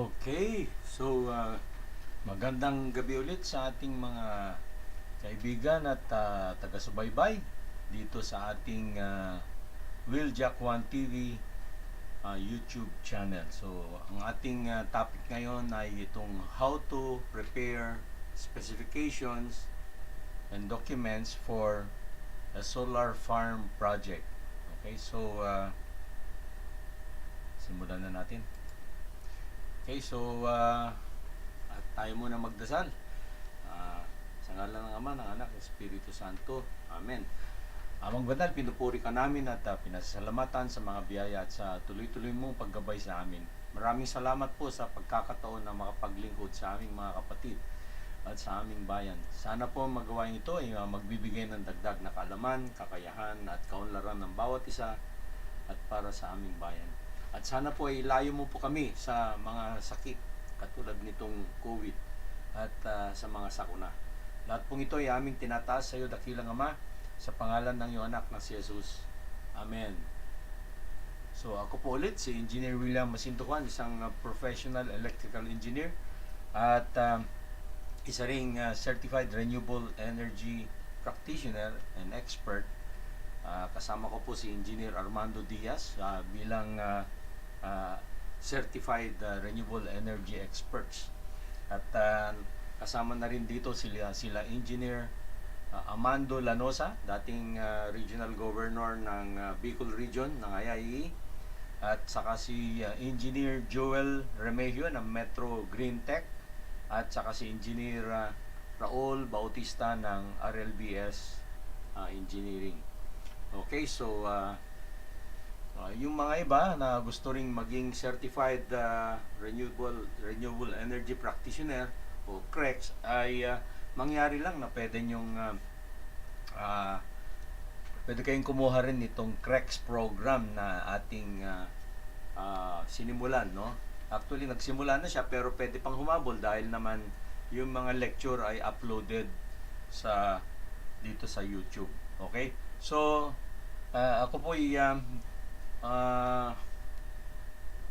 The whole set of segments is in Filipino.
Okay, so magandang gabi ulit sa ating mga kaibigan at taga-subaybay dito sa ating Jack 1 TV YouTube channel. So, ang ating topic ngayon ay itong how to prepare specifications and documents for a solar farm project. Okay, so simulan na natin. Okay, so at tayo muna magdasal. Sa ngalan ng Ama, ng Anak, ng Espiritu Santo. Amen. Amang banal, pinupuri ka namin at pinasasalamatan sa mga biyaya at sa tuloy-tuloy mong paggabay sa amin. Maraming salamat po sa pagkakataon na makapaglingkod sa aming mga kapatid at sa aming bayan. Sana po magawa ito ay magbibigay ng dagdag na kaalaman, kakayahan at kaunlaran ng bawat isa at para sa aming bayan. At sana po ay ilayo mo po kami sa mga sakit katulad nitong COVID at sa mga sakuna. Lahat pong ito ay aming tinataas sa iyo, dakilang Ama, sa pangalan ng iyong anak na si Jesus. Amen. So ako po ulit si Engineer William Masintuan, isang professional electrical engineer at isa ring certified renewable energy practitioner and expert. Kasama ko po si Engineer Armando Diaz bilang certified renewable energy experts. At kasama na rin dito sila Engineer Amando Lanosa, dating regional governor ng Bicol region ng IIE, at saka si Engineer Joel Remigio ng Metro Green Tech, at saka si Engineer Raul Bautista ng RLBS Engineering. Okay, so yung mga iba na gusto ring maging certified renewable energy practitioner o CREX ay mangyari lang na pwede kayong kumuha rin itong CREX program na ating sinimulan, no? Actually nagsimula na siya pero pwede pang humabol dahil naman yung mga lecture ay uploaded dito sa YouTube. Okay? So ako po ay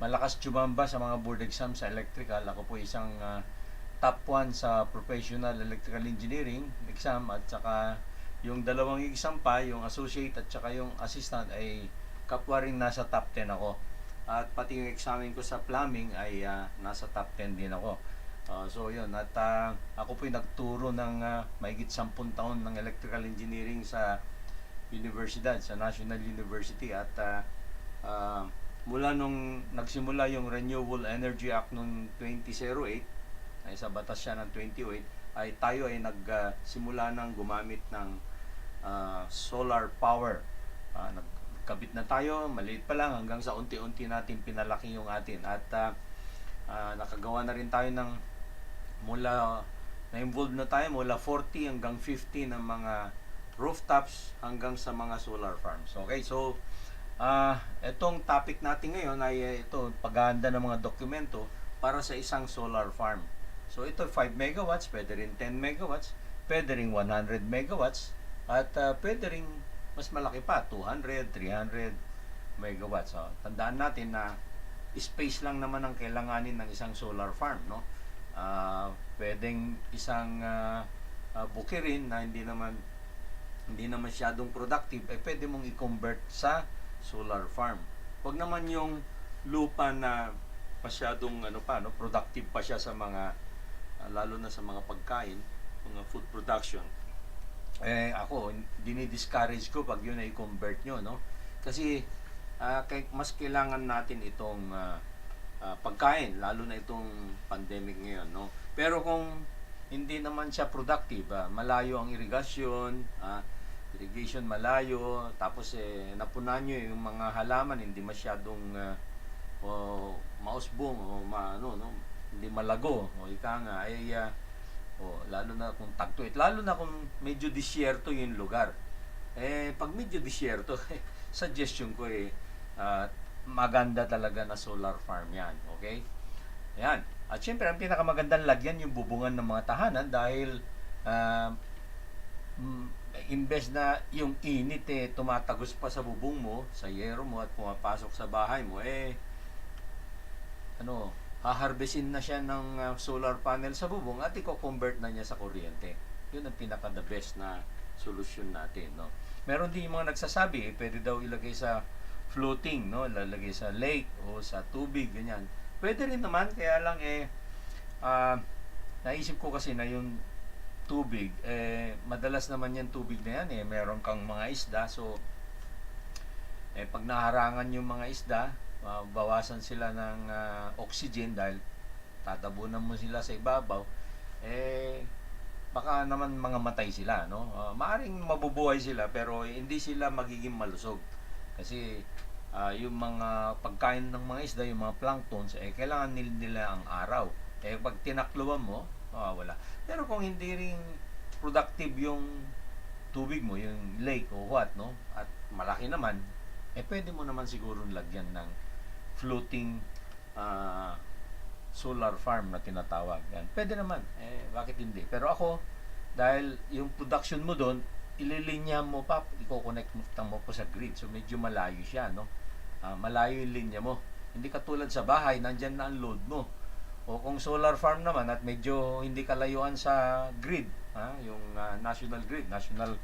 malakas tsumamba sa mga board exam sa electrical. Ako po isang top 1 sa professional electrical engineering exam, at saka yung dalawang exam pa, yung associate at saka yung assistant, ay kapwa rin nasa top 10 ako. At pati yung examen ko sa plumbing ay nasa top 10 din ako. So yun, at ako po yung nagturo ng mahigit 10 taon ng electrical engineering sa universidad, sa National University, at mula nung nagsimula yung Renewable Energy Act noong 2008, ay sa batas siya ng 2008, ay tayo ay nagsimula ng gumamit ng solar power. Nagkabit na tayo, maliit pa lang, hanggang sa unti-unti natin pinalaki yung atin. At nakagawa na rin tayo ng na-involve na tayo mula 40 hanggang 50 ng mga rooftops hanggang sa mga solar farms. Okay, so itong topic natin ngayon ay ito, paghahanda ng mga dokumento para sa isang solar farm. So ito 5 megawatts, pwede rin 10 megawatts, pwede rin 100 megawatts, at pwede rin mas malaki pa, 200, 300 megawatts. So, tandaan natin na space lang naman ang kailanganin ng isang solar farm, no? Pwedeng isang bukirin na hindi naman masyadong productive, pwede mong i-convert sa solar farm. Huwag naman yung lupa na masyadong productive pa siya sa mga lalo na sa mga pagkain, mga food production. Ako dinidiscourage ko pag yun ay convert nyo, no? Kasi mas kailangan natin itong pagkain, lalo na itong pandemic ngayon, no? Pero kung hindi naman siya productive, malayo ang irrigation malayo, tapos napunan nyo yung mga halaman, hindi masyadong mausbong o hindi malago, o ika nga ay lalo na kung tagtuit, lalo na kung medyo disyerto yung lugar. Pag medyo disyerto, suggestion ko maganda talaga na solar farm yan. Okay? Yan. At syempre, ang pinakamagandang lagyan yung bubungan ng mga tahanan dahil imbes na yung init tumatagos pa sa bubong mo, sa yero mo, at pumapasok sa bahay mo, haharvestin na siya ng solar panel sa bubong at i-convert na niya sa kuryente. Yun ang pinaka the best na solusyon natin, no. Meron din yung mga nagsasabi, pwede daw ilagay sa floating, no, lalagay sa lake o sa tubig, ganyan. Pwede rin naman, kaya lang naisip ko kasi na yung tubig, madalas naman yung tubig na yan, meron kang mga isda, so pag naharangan yung mga isda, bawasan sila ng oxygen dahil tatabunan mo sila sa ibabaw, baka naman mga matay sila, no? Maaring mabubuhay sila pero hindi sila magiging malusog. Kasi yung mga pagkain ng mga isda, yung mga planktons, kailangan nila ang araw. Pag tinakluan mo, wala. Pero kung hindi ring productive yung tubig mo, yung lake o what, no? At malaki naman, pwede mo naman siguro lagyan ng floating solar farm na tinatawag. Yan. Pwede naman. Bakit hindi? Pero ako, dahil yung production mo doon, ililinya mo pa, i-connect mo pa sa grid. So, medyo malayo siya, no? Malayo yung linya mo. Hindi katulad sa bahay, nandyan na ang load mo. O kung solar farm naman at medyo hindi kalayuan sa grid, yung national grid, national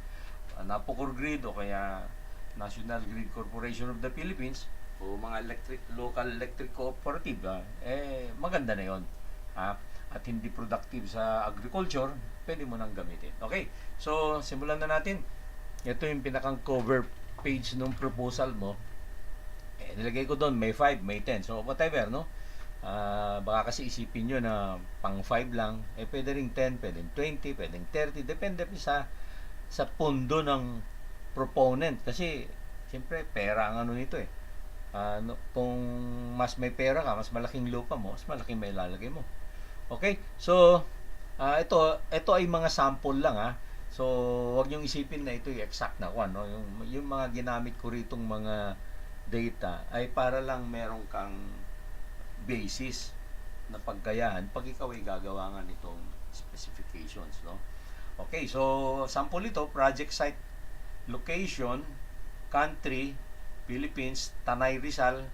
Napocor Grid o kaya National Grid Corporation of the Philippines, o mga local electric cooperative, maganda na yon. At hindi productive sa agriculture, pwede mo nang gamitin. Okay, so simulan na natin. Ito yung pinakang cover page ng proposal mo. Nilagay ko doon, may 5, may 10. So whatever, no? Baka kasi isipin nyo na pang 5 lang, pwede ring 10, pwede ring 20, pwede ring 30, depende sa pundo ng proponent. Kasi siyempre pera ang ano nito kung mas may pera ka, mas malaking lupa mo, mas malaking may ilalagay mo. Okay? So, ito ay mga sample lang, So, wag niyong isipin na ito yung exact na kung ano. Yung mga ginamit ko ritong mga data ay para lang meron kang basis na paggayahan pag ikaw ay gagawa nga nitong specifications, no? Okay, so sample ito, project site location, country, Philippines, Tanay Rizal,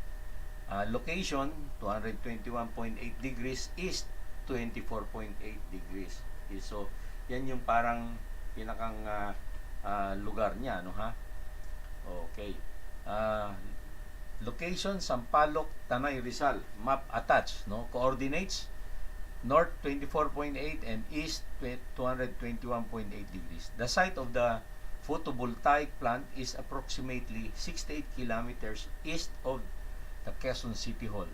location 221.8 degrees east, 24.8 degrees east. So yan yung parang pinakang lugar niya, no, Okay. Location Sampaloc, Tanay Rizal, map attached, no? Coordinates north 24.8 and east 221.8 degrees. The site of the photovoltaic plant is approximately 68 kilometers east of the Quezon City Hall.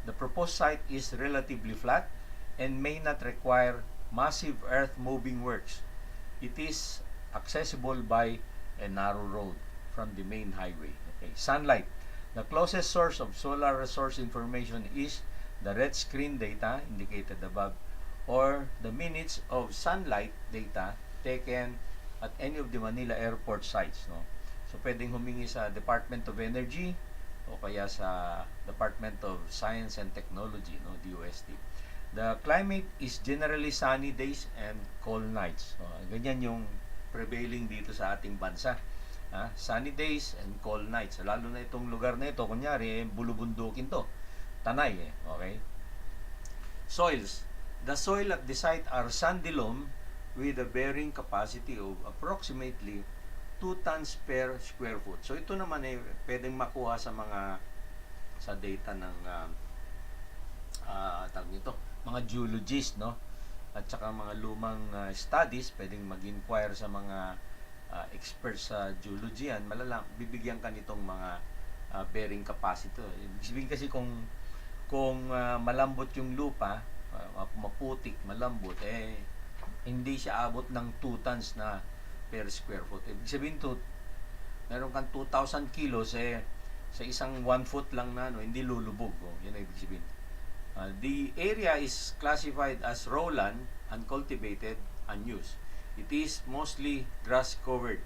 The proposed site is relatively flat and may not require massive earth moving works. It is accessible by a narrow road from the main highway. Okay. Sunlight. The closest source of solar resource information is the red screen data indicated above or the minutes of sunlight data taken at any of the Manila airport sites, no? So pwedeng humingi sa Department of Energy o kaya sa Department of Science and Technology, no, DOST. The climate is generally sunny days and cold nights. So, ganyan yung prevailing dito sa ating bansa. Sunny days and cold nights. Lalo na itong lugar na ito, kunyari, bulubundukin to. Tanay, okay? Soils. The soil at the site are sandy loam with a bearing capacity of approximately 2 tons per square foot. So ito naman pwedeng makuha sa data ng tawag nito, mga geologist, no? At saka mga lumang studies, pwedeng mag-inquire sa mga experts sa geology yan, bibigyan ka nitong mga bearing capacity. Ibig sabihin kasi kung malambot yung lupa, maputik, malambot, hindi siya abot ng 2 tons na per square foot. Ibig sabihin meron kang 2,000 kilos, sa isang 1 foot lang na, hindi lulubog. Yan ang ibig sabihin. The area is classified as lowland, uncultivated, unused. It is mostly grass covered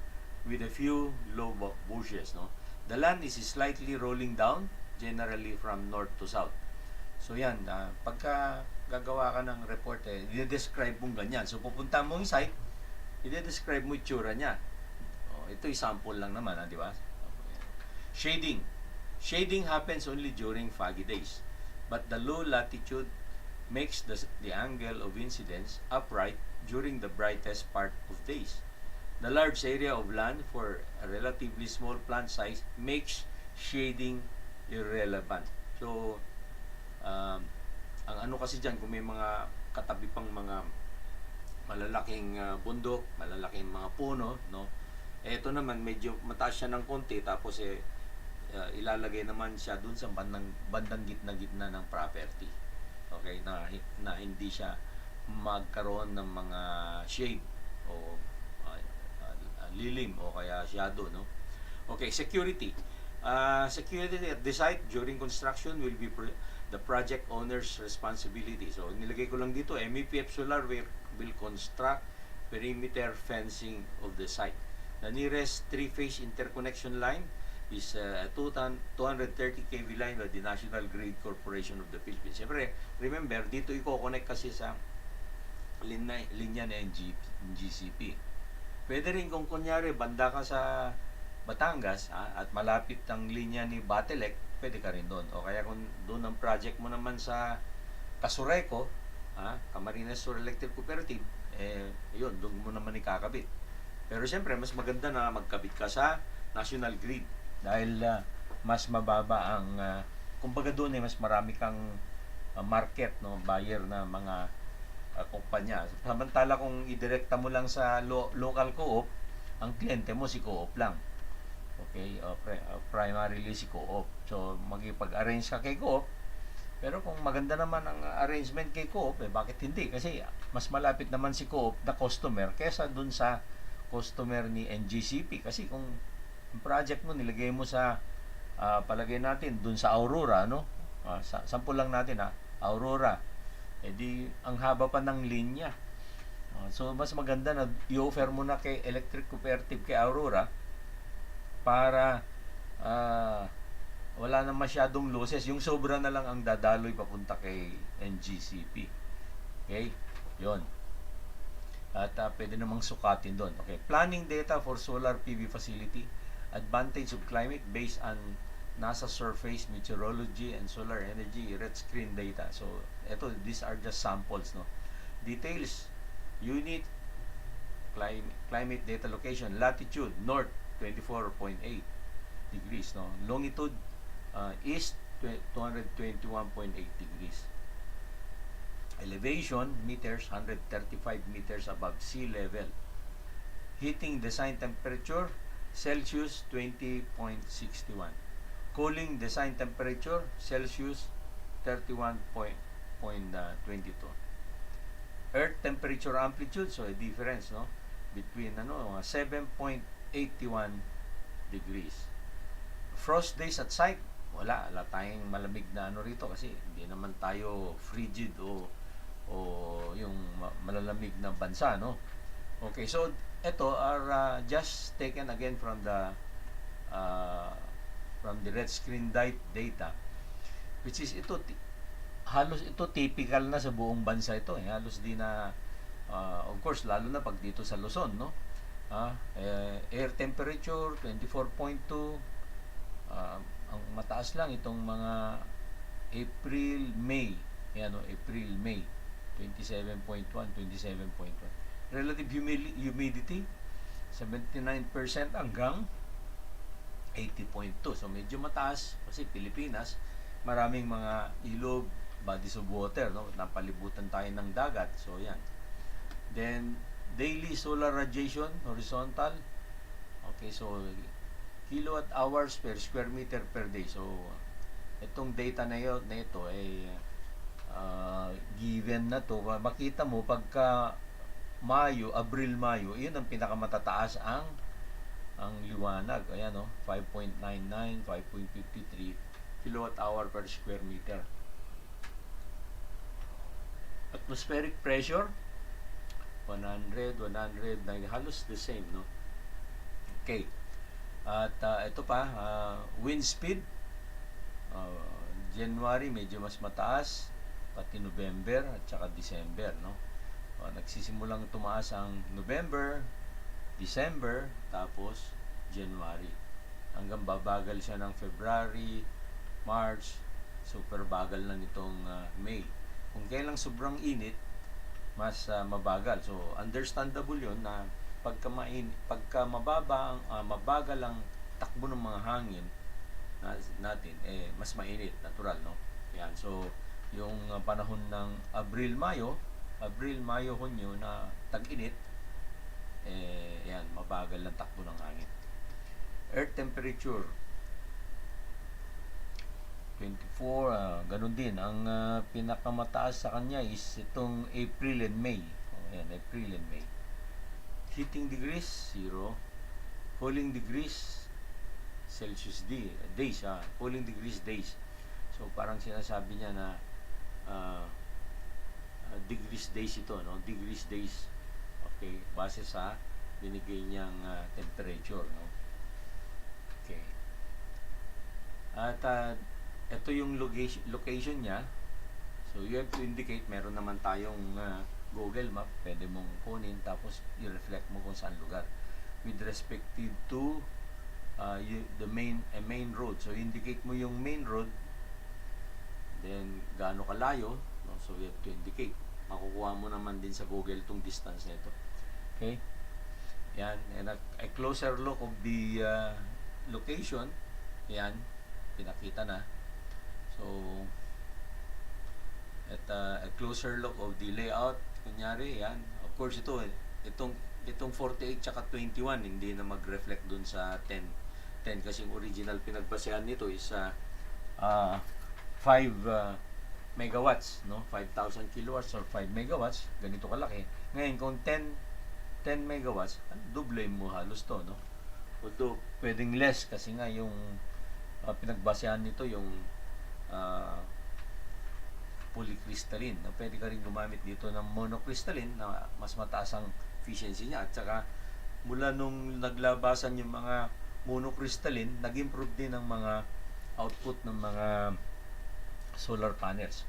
with a few low bushes, no? The land is slightly rolling down, generally from north to south. So yan, pagka gagawa ka ng report, i-describe mong ganyan. So pupunta mo yung site, i-describe mo yung tsura niya. Ito yung sample lang naman, di ba? Shading. Shading happens only during foggy days. but the low latitude makes the angle of incidence upright during the brightest part of days. The large area of land for a relatively small plant size makes shading irrelevant. So, ang ano kasi dyan, kung may mga katabi pang mga malalaking bundok, malalaking mga puno, no? Ito naman medyo mataas siya ng konti, tapos ilalagay naman siya dun sa bandang gitna-gitna ng property. Okay, na hindi siya magkaroon ng mga shade o lilim o kaya shadow, no? Okay, security. Security at the site during construction will be the project owner's responsibility. So, nilagay ko lang dito, MEPF Solar will construct perimeter fencing of the site. The nearest three-phase interconnection line is a 230 kV line with the National Grid Corporation of the Philippines. Siyempre, remember, dito i-connect kasi sa linya ng GCP. Pwede rin kung kunyari, banda ka sa Batangas at malapit ang linya ni Batelec, pwede ka rin doon. O kaya kung doon ang project mo naman sa Casureco, Camarines Sur Electric Cooperative, yun, doon mo naman ikakabit. Pero siyempre, mas maganda na magkabit ka sa National Grid dahil mas mababa ang kumbaga doon mas marami kang market, no, buyer na mga kumpanya. Samantala kung idirekta mo lang sa local co-op, ang kliyente mo si co-op lang. Okay, primarily si co-op. So magipag-arrange ka kay co-op. Pero kung maganda naman ang arrangement kay co-op, bakit hindi? Kasi mas malapit naman si co-op na customer kaysa dun sa customer ni NGCP. Kasi kung project mo nilagay mo sa palagay natin dun sa Aurora, no? Sample lang natin Aurora. Di ang haba pa ng linya. So mas maganda na i-offer mo na kay Electric Cooperative, kay Aurora, para wala na masyadong losses. Yung sobra na lang ang dadaloy papunta kay NGCP. Okay? Yon. At pwede namang sukatin doon. Okay. Planning data for solar PV facility. Advantage of climate based on NASA surface meteorology and solar energy red screen data. So, these are just samples, no? Details. Unit climate data location. Latitude north 24.8 degrees, no? Longitude east 221.8 degrees. Elevation meters 135 meters above sea level. Heating design temperature Celsius 20.61. Cooling design temperature Celsius 31.22. Earth temperature amplitude, so a difference, no, between 7.81 degrees. Frost days at site, wala tayong malamig na rito kasi hindi naman tayo frigid o yung malalamig na bansa, no. Okay, so ito are just taken again from the red screen data, which is halos ito typical na sa buong bansa ito, halos di na of course lalo na pag dito sa Luzon, no. Air temperature 24.2, ang mataas lang itong mga April, May, April, May 27.1, 27.1. Relative humidity 79% hanggang 80.2. So medyo mataas kasi Pilipinas, maraming mga ilog, bodies of water, no? Napalibutan tayo ng dagat. So yan. Then daily solar radiation horizontal. Okay, so kilowatt hours per square meter per day. So itong data na ito ay given na to. Makita mo pagka Abril-Mayo, yun ang pinakamatataas ang liwanag. Ayan, 5.99, 5.53 kilowatt hour per square meter. Atmospheric pressure 100, halos the same, no? Okay. At ito pa, wind speed January medyo mas mataas, pati November at saka December, no? Nagsisimulang tumaas ang November, December, tapos January. Hanggang babagal siya ng February, March, super bagal na nitong May. Kung kailang sobrang init, mas mabagal. So understandable 'yon na pagka mababa mabagal ang takbo ng mga hangin natin, mas mainit, natural, no? Yan. So yung panahon ng Abril, Mayo, Hunyo na tag-init, yan, mabagal ang takbo ng hangin. Earth temperature 24, ganun din. Ang pinakamataas sa kanya is itong April and May. Ayan, April and May. Heating degrees, 0. Cooling degrees, Celsius days. Cooling degrees, days. So, parang sinasabi niya na degrees days ito, no? Degrees days. Okay, base sa binigay niyang temperature, no? Okay. At ito yung location niya. So you have to indicate, meron naman tayong Google Map, pwede mong kunin tapos i-reflect mo kung saan lugar with respect to the main road. So indicate mo yung main road, then gaano kalayo, no? So you have to indicate. Makukuha mo naman din sa Google tong distance nito. Okay? Yan, and a closer look of the location. Yan, pinakita na. So, at a closer look of the layout, kunyari, yan. Of course, itong 48 tsaka 21, hindi na mag-reflect dun sa 10 kasi yung original pinagbasehan nito is 5 megawatts, no? 5,000 kilowatts or 5 megawatts, ganito kalaki. Ngayon, kung 10 megawatts, double mo halos to, no? Although, pwedeng less kasi nga yung pinagbasehan nito yung polycrystalline. No? Pwede ka rin gumamit dito ng monocrystalline na mas mataas ang efficiency niya. At saka, mula nung naglabasan yung mga monocrystalline, nag-improve din ang mga output ng mga solar panels.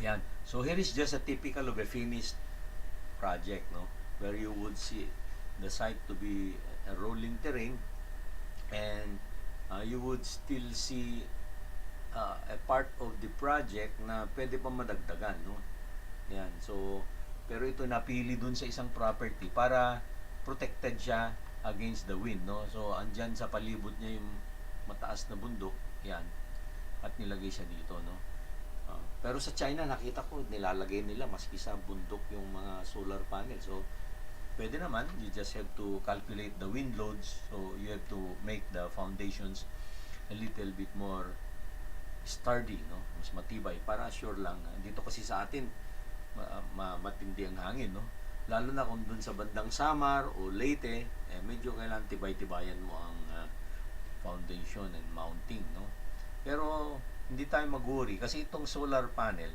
Yan. So, here is just a typical of a finished project, no? Where you would see the site to be a rolling terrain, and you would still see a part of the project na pwede pa madagdagan, no? Yan. So, pero ito napili dun sa isang property para protected siya against the wind, no? So, andyan sa palibot niya yung mataas na bundok, yan. At nilagay siya dito, no? Pero sa China, nakita ko, nilalagay nila maski sa bundok yung mga solar panel. So, pwede naman, you just have to calculate the wind loads. So, you have to make the foundations a little bit more sturdy, no? Mas matibay para sure lang. Dito kasi sa atin matindi ang hangin, no? Lalo na kung dun sa bandang Samar o Leyte, medyo kailangan tibay-tibayan mo ang foundation and mounting, no? Pero hindi tayo mag-worry kasi itong solar panel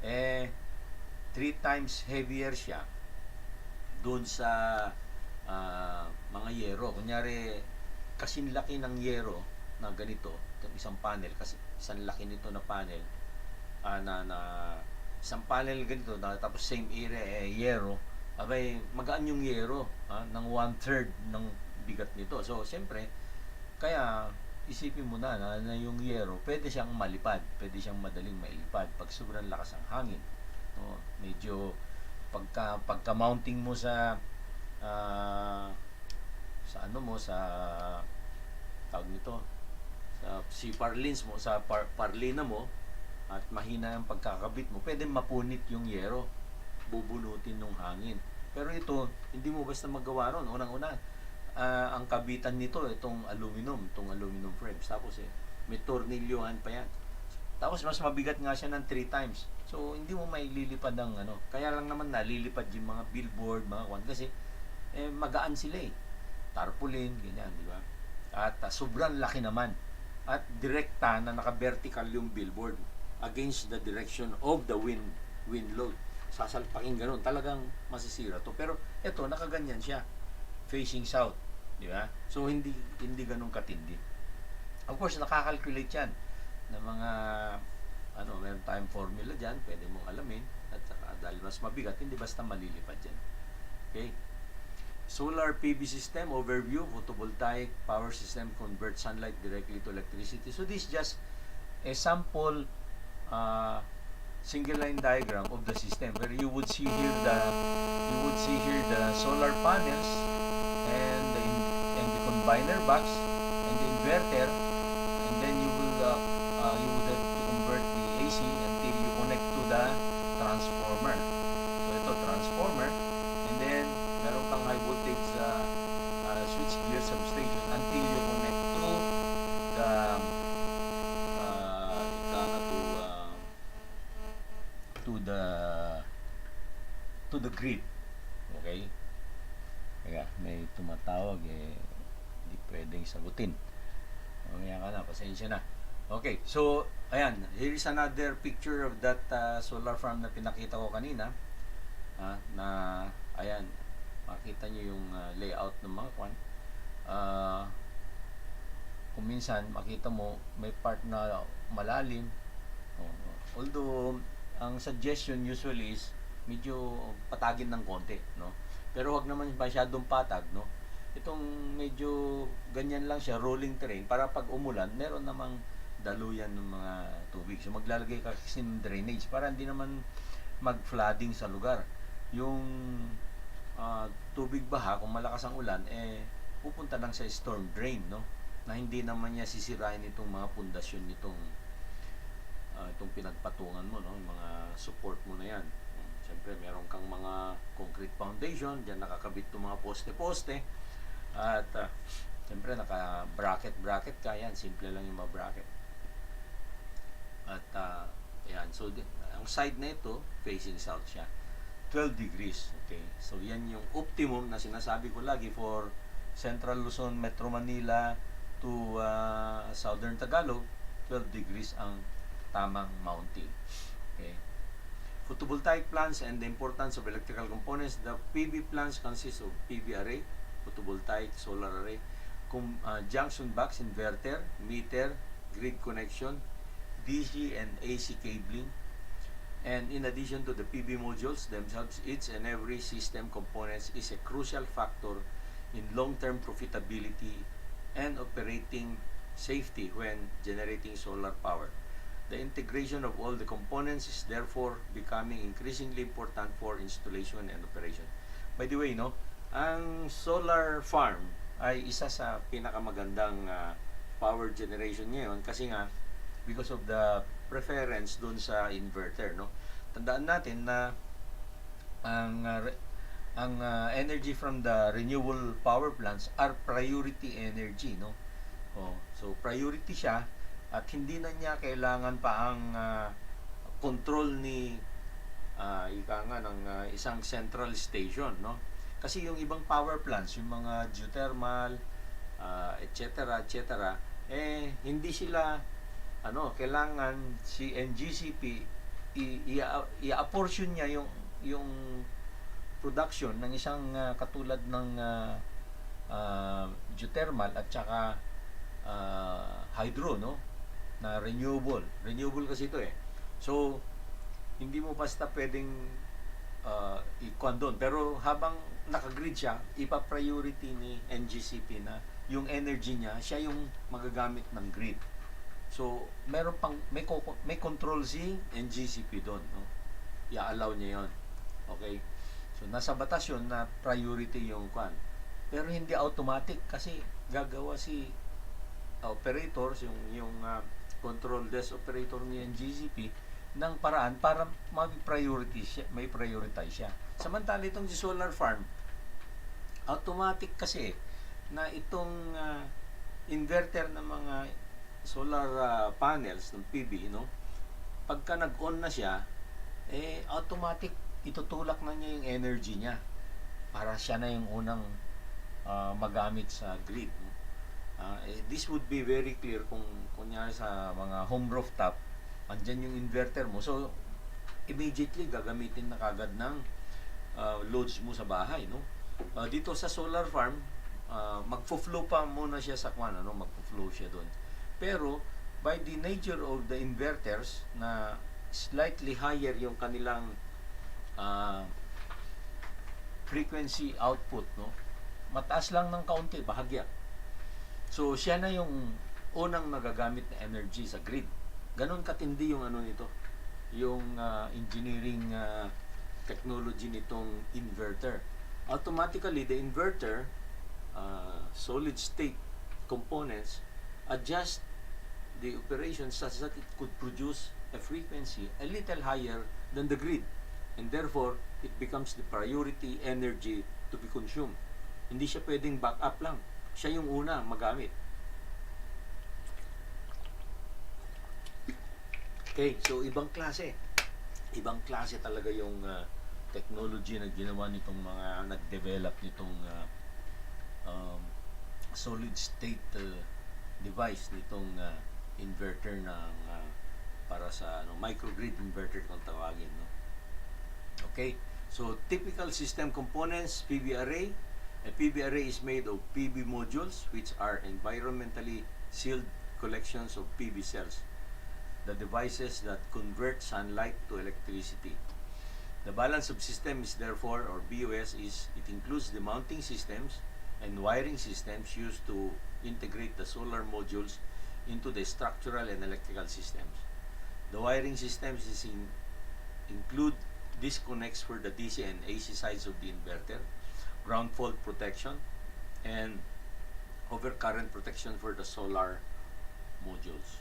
3 times heavier siya dun sa mga yero. Kunyari, kasing laki ng yero na ganito, itong isang panel, kasi isang laki nito na panel, isang panel ganito, tapos same area, yero, abay, magaan yung yero, ng 1/3 ng bigat nito. So, siyempre, kaya, isipin mo na yung yero, pwede siyang malipad, pwede siyang madaling mailipad pag sobrang lakas ang hangin. No? Medyo, pagka mounting mo sa tawag nito, sa C-parlins mo, sa parlina mo, at mahina ang pagkakabit mo, pwede mapunit yung yero, bubunutin ng hangin. Pero ito, hindi mo basta magawa ron. Unang-una, ang kabitan nito, itong aluminum frames. Tapos may tornilyohan pa yan. Tapos mas mabigat nga siya ng 3 times. So, hindi mo maililipad ang Kaya lang naman nalilipad yung mga billboard, mga kwan. Kasi, magaan sila tarpaulin, ganyan, di ba? At sobrang laki naman. At direkta na naka-vertical yung billboard against the direction of the wind load. Sasalpakin ganun. Talagang masisira to. Pero, ito, nakaganyan siya. Facing south. Di ba? So, hindi ganun katindi. Of course, nakakalculate yan ng mga meron tayong formula dyan, pwede mong alamin, at saka dahil mas mabigat, hindi basta malilipad dyan. Okay? Solar PV system overview, photovoltaic power system converts sunlight directly to electricity. So this is just a sample single line diagram of the system where you would see here the solar panels and the combiner box and the inverter, and then you would have to convert the AC until you connect to the transformer. So ito transformer, and then meron kang high voltage switch gear substation until you connect to the to the grid. Okay? Kaya may tumatawag hindi pwedeng sagutin. Mamaya ka na, pasensya na. Okay, so ayan, here is another picture of that solar farm na pinakita ko kanina. Na ayan, makita nyo yung layout ng mga kwan. Kung minsan makita mo may part na malalim. Although ang suggestion usually is medyo patagin ng konti, no? Pero wag naman masyadong patag, no? Itong medyo ganyan lang siya, rolling terrain, para pag umulan, meron namang daluyan ng mga tubig. So maglalagay ka kasi ng drainage para hindi naman mag-flooding sa lugar. Yung tubig baha, kung malakas ang ulan, pupunta lang sa storm drain, no? Na hindi naman niya sisirain itong mga pundasyon nitong itong pinagpatungan mo, no? Yung mga support mo na yan. Siyempre, meron kang mga concrete foundation, diyan nakakabit itong mga poste-poste. At siyempre, naka-bracket ka yan. Simple lang yung mga bracket. At yan. So, ang side na ito, facing south siya. 12 degrees. Okay? So, yan yung optimum na sinasabi ko lagi for Central Luzon, Metro Manila to Southern Tagalog. 12 degrees ang tamang mounting. Okay? Photovoltaic plants and the importance of electrical components. The PV plants consist of PV array, photovoltaic solar array, junction box, inverter, meter, grid connection, DC and AC cabling. And in addition to the PV modules themselves, each and every system components is a crucial factor in long-term profitability and operating safety when generating solar power. The integration of all the components is therefore becoming increasingly important for installation and operation. By the way, no, ang solar farm ay isa sa pinakamagandang power generation ngayon kasi nga because of the preference dun sa inverter, no. Tandaan natin na ang energy from the renewable power plants are priority energy, no. So priority siya. At hindi na niya kailangan pa ang control ni ng isang central station, no? Kasi yung ibang power plants, yung mga geothermal, etc., hindi sila kailangan si NGCP i-apportion niya yung production ng isang katulad ng geothermal at saka hydro, no? Na renewable kasi ito so hindi mo basta pwedeng i-con doon, pero habang nakagrid siya, ipa-priority ni NGCP na yung energy niya, siya yung magagamit ng grid. So meron pang may control si NGCP doon, no? I-allow niya yon. Okay, so nasa batas yun na priority yung kwan, pero hindi automatic kasi gagawa si operators, yung control desk operator ni NGCP ng paraan para may prioritize siya. Samantala itong si solar farm, automatic kasi na itong inverter ng mga solar panels ng PV, no? Pagka nag-on na siya, automatic itutulak na niya yung energy niya para siya na yung unang magamit sa grid, no? This would be very clear kung kunyari sa mga home rooftop, andyan yung inverter mo, so immediately gagamitin na kagad ng loads mo sa bahay, no? Dito sa solar farm, magfo-flow pa muna siya sa magfo-flow siya doon. Pero by the nature of the inverters na slightly higher yung kanilang frequency output, no? mataas lang ng kaunti, bahagya. So, siya na yung unang nagagamit na energy sa grid. Ganon katindi yung ano nito, yung engineering technology nitong inverter. Automatically, the inverter, solid state components, adjust the operation such that it could produce a frequency a little higher than the grid. And therefore, it becomes the priority energy to be consumed. Hindi siya pwedeng back up lang. Siya yung una magamit. Okay, so ibang klase. Ibang klase talaga yung technology na ginawa nitong mga nag-develop nitong solid state device nitong inverter ng para sa microgrid inverter kung tawagin, no? Okay, so typical system components, PV array. A PV array is made of PV modules, which are environmentally sealed collections of PV cells, the devices that convert sunlight to electricity. The balance of system is therefore, or BOS, it includes the mounting systems and wiring systems used to integrate the solar modules into the structural and electrical systems. The wiring systems include disconnects for the DC and AC sides of the inverter, ground fault protection, and overcurrent protection for the solar modules.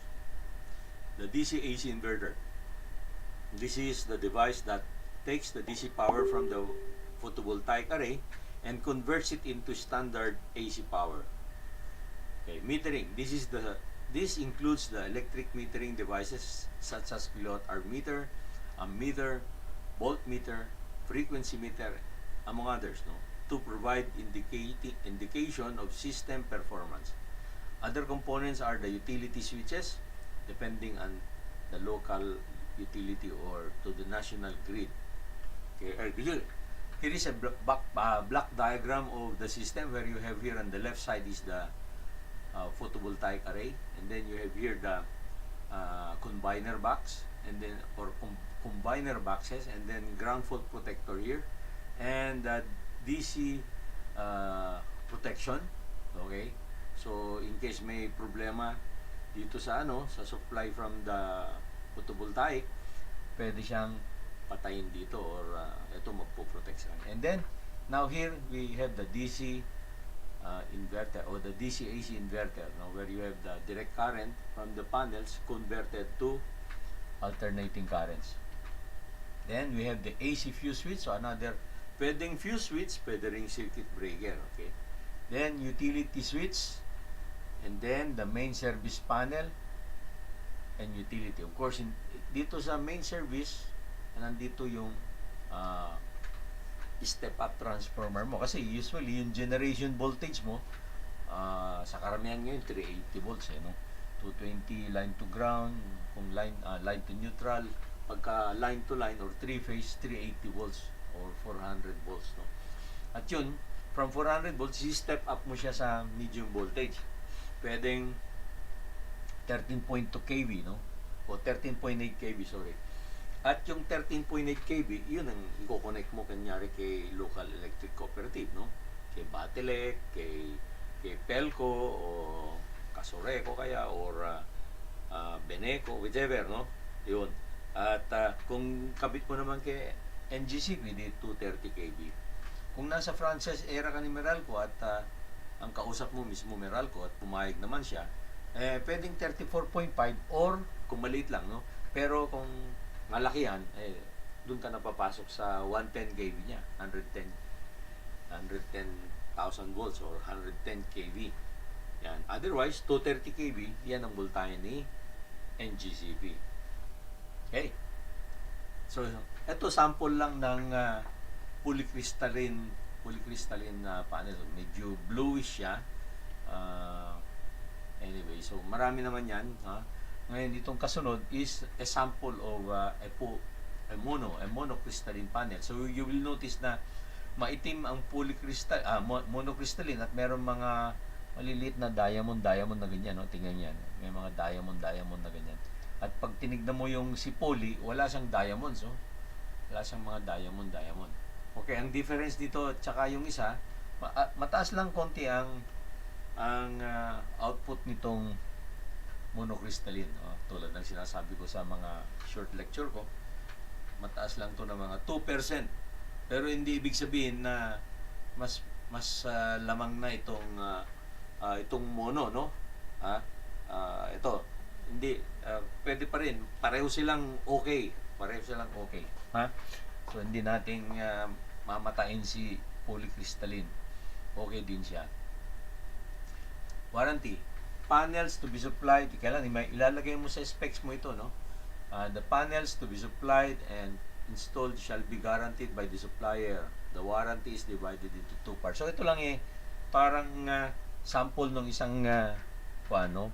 The DC-AC inverter. This is the device that takes the DC power from the photovoltaic array and converts it into standard AC power. Okay, metering. This includes the electric metering devices such as kilowatt-hour meter, ammeter, voltmeter, frequency meter, among others, no, to provide indication of system performance. Other components are the utility switches, depending on the local utility or to the national grid. Okay, here is a block diagram of the system where you have here on the left side is the photovoltaic array, and then you have here the combiner box, and then combiner boxes, and then ground fault protector here, and DC protection. Okay, so in case may problema dito sa sa supply from the photovoltaic, pwede siyang patayin dito or ito magpo-protect sa kanya. And then now here we have the DC inverter or the DC-AC inverter, where you have the direct current from the panels converted to alternating currents. Then we have the AC fuse switch, so another pwedeng fuse switch, pwede ring circuit breaker. Okay, then utility switch, and then the main service panel and utility. Of course, dito sa main service, nandito yung step-up transformer mo. Kasi usually, yung generation voltage mo, sa karamihan ngayon, 380 volts. 220 line to ground, kung line to neutral, pagka line to line or 3-phase, 380 volts or 400 volts. At yun, from 400 volts, step up mo siya sa medium voltage. Pwedeng 13.2 kV, o 13.8 kV, sorry. At yung 13.8 kV, yun ang i-connect mo kanyari kay local electric cooperative, kay Batelec, kay Pelco, o Casoreco kaya, or Beneco, whichever, yun. At kung kabit mo naman kay NGC, pwede 230 kV. Kung nasa franchise era ka ni Meralco at ang kausap mo mismo Meralco at pumayag naman siya, pwedeng 34.5 or kung maliit lang, pero kung malakihan, doon ka napapasok sa 110 kV niya, 110,000 volts or 110 kV. Yan. Otherwise, 230 kV, yan ang voltahe ni NGCP. Okay. So, ito sample lang ng polycrystalline panel. Medyo bluish siya. Anyway, so marami naman yan. Ngayon, itong kasunod is a sample of a monocrystalline panel. So, you will notice na maitim ang monocrystalline at meron mga maliliit na diamond na ganyan. Tingnan yan. May mga diamond na ganyan. At pag tinignan mo yung si poly, wala siyang diamonds. Wala siyang mga diamond. Okay, ang difference dito at saka yung isa, Mataas lang konti ang output nitong monocrystalline. Tulad ng sinasabi ko sa mga short lecture ko, mataas lang to ng mga 2%. Pero hindi ibig sabihin na mas lamang na itong mono, no? Ito, hindi, pwede pa rin. Pareho silang okay. Ha? So, hindi nating mamatain si polycrystalline. Okay din siya. Warranty. Panels to be supplied. Kailan, ilalagay mo sa specs mo ito, no? The panels to be supplied and installed shall be guaranteed by the supplier. The warranty is divided into 2 parts. So, ito lang parang sample ng isang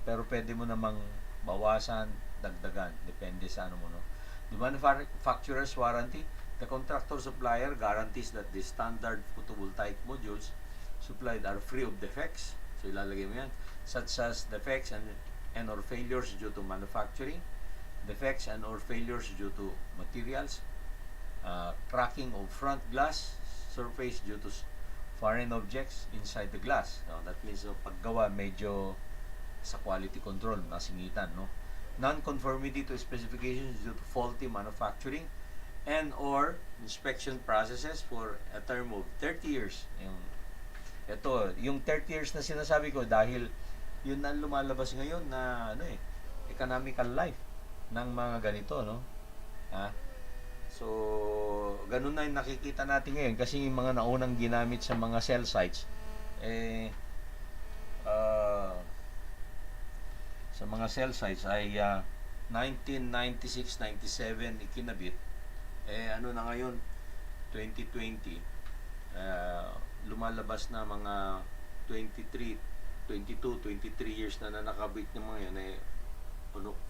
pero pwede mo namang bawasan, dagdagan. Depende sa ano mo, no? The manufacturer's warranty. The contractor supplier guarantees that the standard photovoltaic modules supplied are free of defects. So, ilalagay mo yan. Such as defects and or failures due to manufacturing, defects and or failures due to materials, cracking of front glass surface due to foreign objects inside the glass. No, that means paggawa medyo sa quality control, nasingitan, no? Non-conformity to specifications due to faulty manufacturing and or inspection processes for a term of 30 years. Yung 30 years na sinasabi ko dahil yun na lumalabas ngayon na economical life ng mga ganito, no? So, ganun na yung nakikita natin ngayon kasi yung mga naunang ginamit sa mga cell sites sa mga cell sites ay 1996-97 ikinabit. Ano na ngayon, 2020, lumalabas na mga 22, 23 years na nakabit ng mga yan,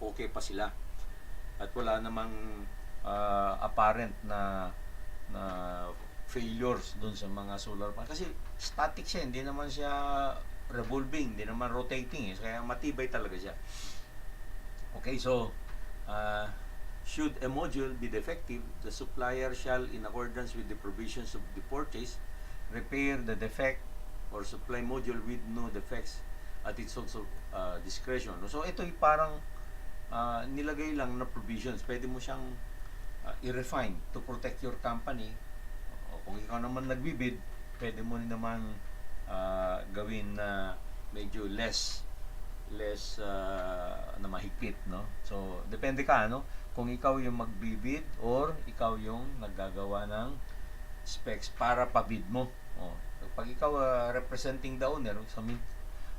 okay pa sila. At wala namang apparent na failures dun sa mga solar panel. Kasi static siya, hindi naman siya revolving, hindi naman rotating. Kaya matibay talaga siya. Okay, so, should a module be defective, the supplier shall, in accordance with the provisions of the purchase, repair the defect or supply module with no defects at its also discretion. So, ito ay parang nilagay lang na provisions. Pwede mo siyang i-refine to protect your company. O kung ikaw naman nagbibid, pwede mo naman gawin na medyo less na mahigpit, no? So, depende ka, no? Kung ikaw yung magbibid or ikaw yung naggagawa ng specs para pabid mo. Pag ikaw representing the owner,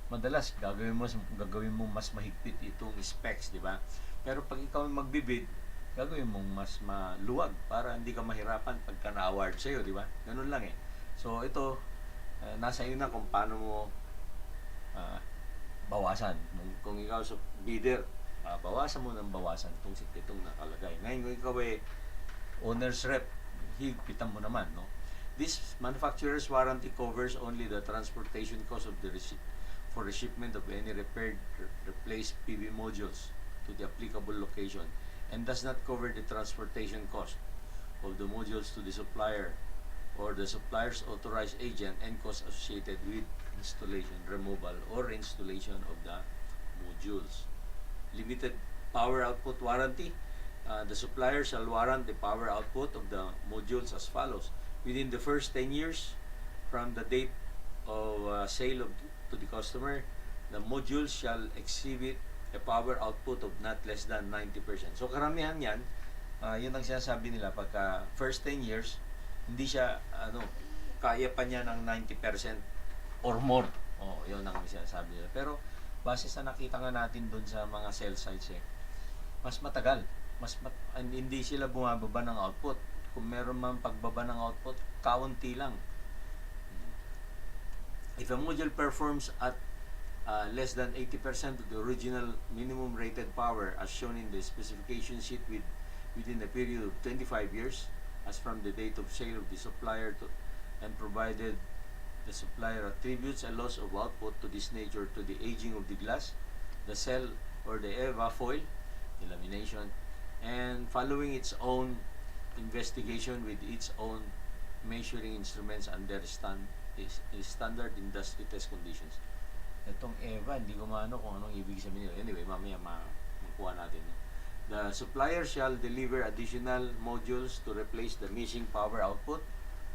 madalas gagawin mo mas mahigpit itong specs, di ba? Pero pag ikaw magbibid, gagawin mo mas maluwag para hindi ka mahirapan pagka na-award sa'yo, di ba? Ganun lang So, ito, nasa iyo na kung paano mo bawasan. Kung ikaw sa bidder, bawasan mo ng bawasan itong nakalagay. Ngayon, kung ikaw owner's rep, higpitan mo naman, no? This manufacturer's warranty covers only the transportation cost of for the shipment of any repaired, replaced PV modules to the applicable location and does not cover the transportation cost of the modules to the supplier or the supplier's authorized agent and costs associated with installation, removal, or installation of the modules. Limited power output warranty. The supplier shall warrant the power output of the modules as follows. Within the first 10 years from the date of sale to the customer, the modules shall exhibit a power output of not less than 90%. So, karamihan yan, yun ang sinasabi nila, pagka first 10 years, hindi siya, kaya pa niya ng 90% or more. Yun ang sinasabi nila. Pero, base sa nakita nga natin dun sa mga cell sites, mas matagal. Hindi sila bumababa ng output. Kung meron man pagbaba ng output, kaunti lang. If a module performs at less than 80% of the original minimum rated power as shown in the specification sheet within a period of 25 years, as from the date of sale of the supplier and provided the supplier attributes a loss of output to this nature to the aging of the glass, the cell, or the EVA foil, the lamination, and following its own investigation with its own measuring instruments under is standard industry test conditions. Itong EVA, hindi ko maano kung anong ibig sabihin nila. Anyway, mamaya makuha natin. The supplier shall deliver additional modules to replace the missing power output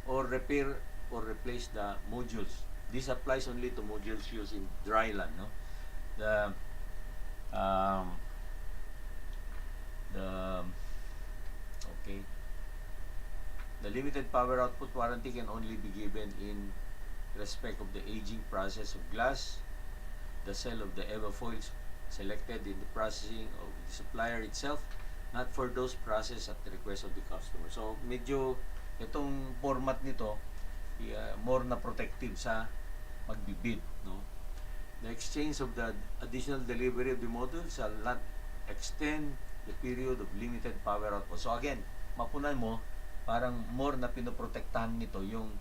or repair or replace the modules. This applies only to modules used in dry land. No? The okay. The limited power output warranty can only be given in respect of the aging process of glass, the cell of the EVA foils selected in the processing of the supplier itself, not for those processed at the request of the customer. So, medyo itong format nito, more na protective sa magbibid. No? The exchange of the additional delivery of the module shall not extend the period of limited power output. So again, mapunan mo, parang more na pinoprotektahan nito yung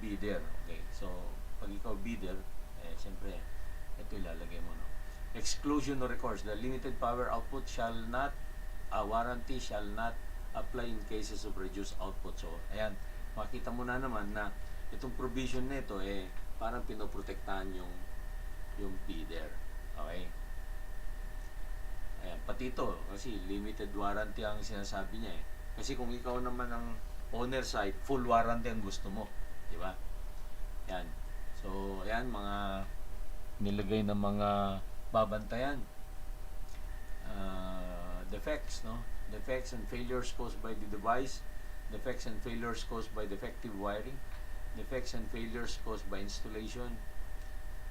bidder. Okay, so pag ikaw bidder, siyempre, ito ilalagay mo. No? Exclusion or recourse. The limited power output shall not, warranty shall not apply in cases of reduced output. So, ayan, makita mo na naman na itong provision nito, parang pinoprotektahan yung bidder. Okay? Ayan, pati ito, kasi limited warranty ang sinasabi niya eh. Kasi kung ikaw naman ang owner side, full warranty ang gusto mo. Di ba? Yan. So, ayan, mga nilagay ng mga babantayan. Defects, no? Defects and failures caused by the device. Defects and failures caused by defective wiring. Defects and failures caused by installation.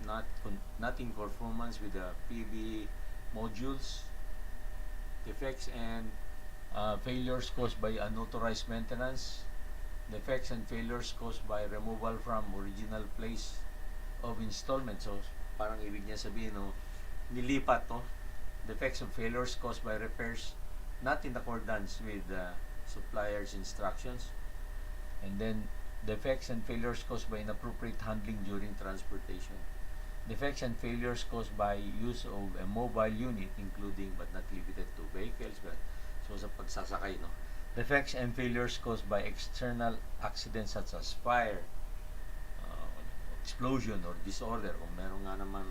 Not in conformance with the PB modules. Defects and failures caused by unauthorized maintenance. Defects and failures caused by removal from original place of installment. So, parang ibig niya sabihin, no, nilipat, no? Defects and failures caused by repairs not in accordance with the supplier's instructions. And then, defects and failures caused by inappropriate handling during transportation. Defects and failures caused by use of a mobile unit, including but not limited to vehicles, so sa pagsasakay, no? Defects and failures caused by external accidents such as fire, explosion, or disorder. Kung meron nga naman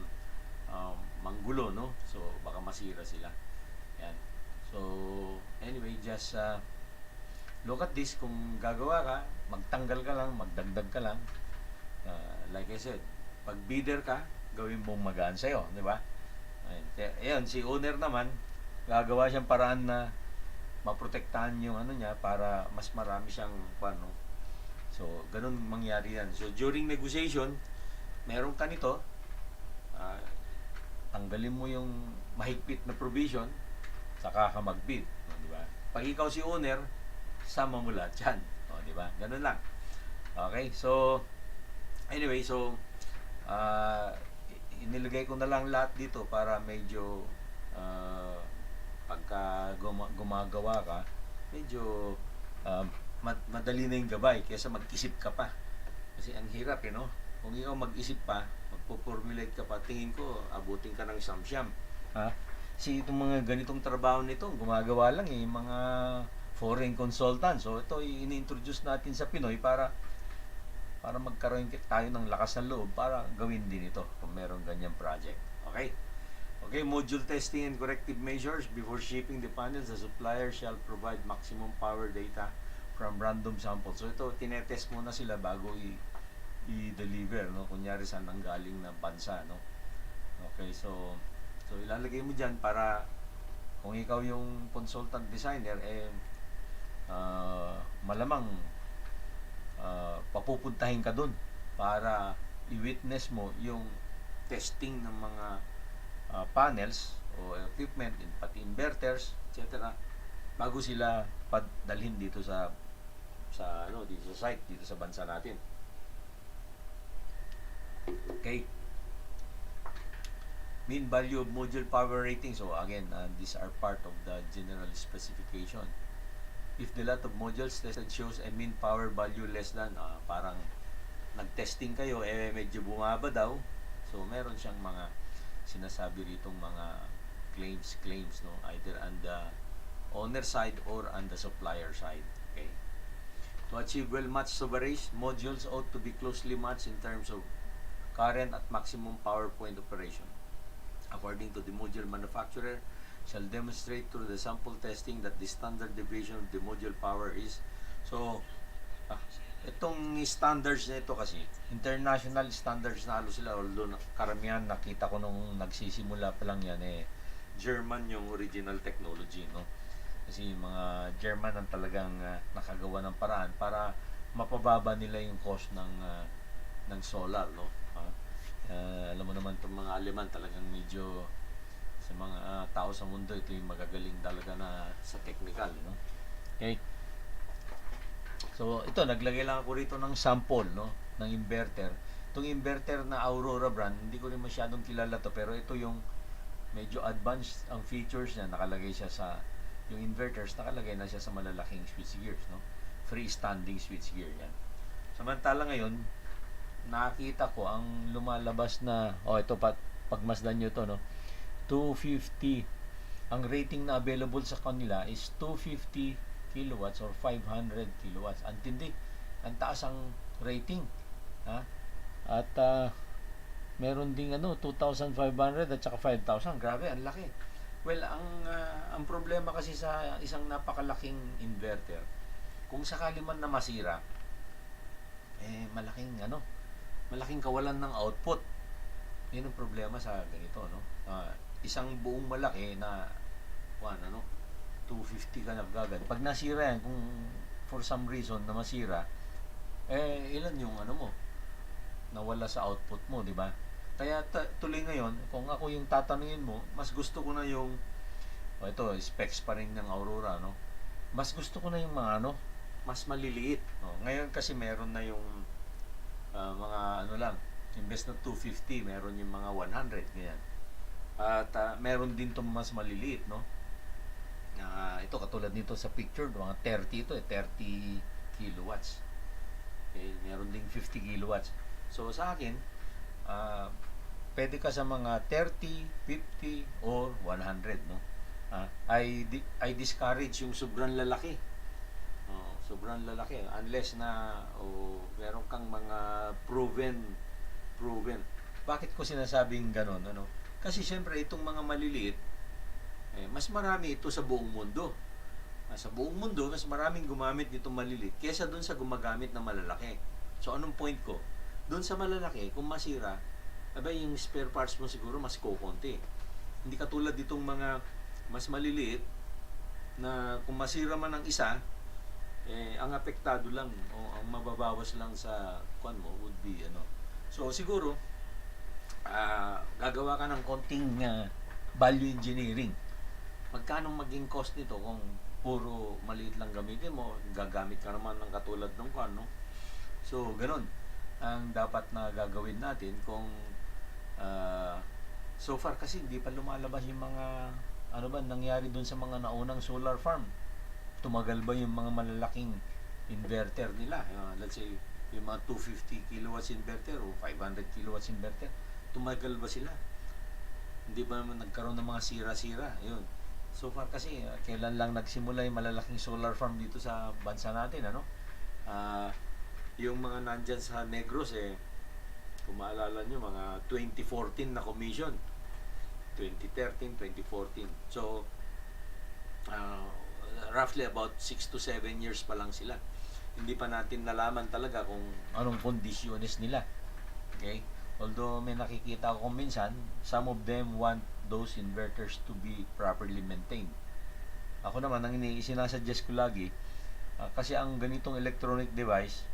manggulo, no? So, baka masira sila. Yan. So, anyway, just look at this. Kung gagawa ka, magtanggal ka lang, magdagdag ka lang. Like I said, pag bidder ka, gawin mong magaan sa'yo, di ba? Ayan, si owner naman, gagawa siyang paraan na maprotektahan yung ano niya para mas marami siyang paano. So, ganun mangyari yan. So, during negotiation, meron ka nito, tanggalin mo yung mahigpit na provision, saka ka mag-bid. Di ba? Pag ikaw si owner, sama mo lahat yan. Di ba? Ganun lang. Okay, so, anyway, so, inilagay ko na lang lahat dito para medyo pagka gumagawa ka, medyo madali na yung gabay kaysa mag-isip ka pa. Kasi ang hirap, no? Kung ikaw mag-isip pa, magpo-formulate ka pa, tingin ko, abutin ka ng siyam-siyam. Kasi itong mga ganitong trabaho nito, gumagawa lang mga foreign consultant. So ito, ini-introduce natin sa Pinoy para magkaroon tayo ng lakas ng loob para gawin din ito kung meron ganyang project. Okay? Okay, module testing and corrective measures. Before shipping the panels, the supplier shall provide maximum power data from random samples. So ito, tinetest muna sila bago i-deliver, no? Kunyari saan ang galing na bansa, no? Okay, so ilalagay mo dyan para kung ikaw yung consultant designer, malamang papupuntahin ka dun para i-witness mo yung testing ng mga panels o equipment, pati inverters, etc. bago sila padalhin dito sa dito sa site, dito sa bansa natin. Okay. Mean value of module power rating. So again, these are part of the general specification. If the lot of modules tested shows a mean power value less than, parang nag-testing kayo, medyo bumaba daw. So, meron siyang mga sinasabi ritong mga claims, no? Either on the owner side or on the supplier side. Okay. To achieve well-matched sovereign modules ought to be closely matched in terms of current at maximum power point operation. According to the module manufacturer, shall demonstrate through the sample testing that the standard deviation of the module power is so itong standards na ito kasi international standards na halos sila, although karamihan nakita ko nung nagsisimula pa lang yan German yung original technology, no? Kasi mga German ang talagang nakagawa ng paraan para mapababa nila yung cost ng solar, no? Alam mo naman itong mga Aleman talagang medyo sa mga tao sa mundo ito yung magagaling talaga na sa technical, no? Okay. So ito, naglagay lang ako rito ng sample, no, ng inverter. Itong inverter na Aurora brand, hindi ko rin masyadong kilala to, pero ito yung medyo advanced ang features niya. Nakalagay siya sa yung inverters, nakalagay na siya sa malalaking switchgears, no? Freestanding switchgear yan. Samantala ngayon, nakita ko ang lumalabas na ito pagmasdan niyo to, no. 250 ang rating na available sa kanila is 250 kilowatts or 500 kilowatts. Ang tindi, ang taas ang rating, ha? At meron ding 2,500 at saka 5,000. Grabe, ang laki. Well, ang problema kasi sa isang napakalaking inverter, kung sakali man na masira, malaking kawalan ng output. Yun ang problema sa ganito, no? Isang buong malaki na 250 ka na agad. Pag nasira yan, kung for some reason na masira, ilan yung nawala sa output mo, di ba? Kaya tuloy ngayon, kung ako yung tatanungin mo, mas gusto ko na yung ito, specs pa rin ng Aurora, no? Mas gusto ko na yung mga mas maliliit, no? Ngayon kasi meron na yung mga lang, imbes na 250, meron yung mga 100, ganyan. At meron din itong mas maliliit, no? Ito katulad nito sa picture, mga 30 ito, 30 kilowatts. Meron ding 50 kilowatts. So sa akin, pwede ka sa mga 30, 50 or 100, no? I discourage yung sobrang lalaki. Sobrang lalaki unless na meron kang mga proven. Bakit ko sinasabing ganon, Kasi syempre itong mga maliliit, mas marami ito sa buong mundo. Sa buong mundo, mas maraming gumamit nitong maliliit kaysa doon sa gumagamit ng malalaki. So anong point ko? Doon sa malalaki, kung masira, yung spare parts mo siguro mas kukunti. Hindi katulad ditong mga mas maliliit na kung masira man ang isa, ang apektado lang o ang mababawas lang sa kwan mo would be So siguro gagawa ka ng konting value engineering. Magkano maging cost nito kung puro maliit lang gamitin mo, gagamit ka naman ng katulad ng kwan, no? So ganun ang dapat na gagawin natin kung so far kasi hindi pa lumalabas yung mga nangyari dun sa mga naunang solar farm. Tumagal ba yung mga malalaking inverter nila? Let's say yung mga 250 kilowatts inverter o 500 kilowatts inverter, tumagal ba sila? Hindi ba naman nagkaroon ng mga sira-sira? Yun. So far kasi, kailan lang nagsimula yung malalaking solar farm dito sa bansa natin, yung mga nandyan sa Negros, kung maalala nyo, mga 2014 na commission. 2013, 2014. So, roughly about 6 to 7 years pa lang sila. Hindi pa natin nalaman talaga kung anong kondisyones nila. Okay? Although may nakikita ko minsan, some of them want those inverters to be properly maintained. Ako naman, ang sinasuggest ko lagi, kasi ang ganitong electronic device,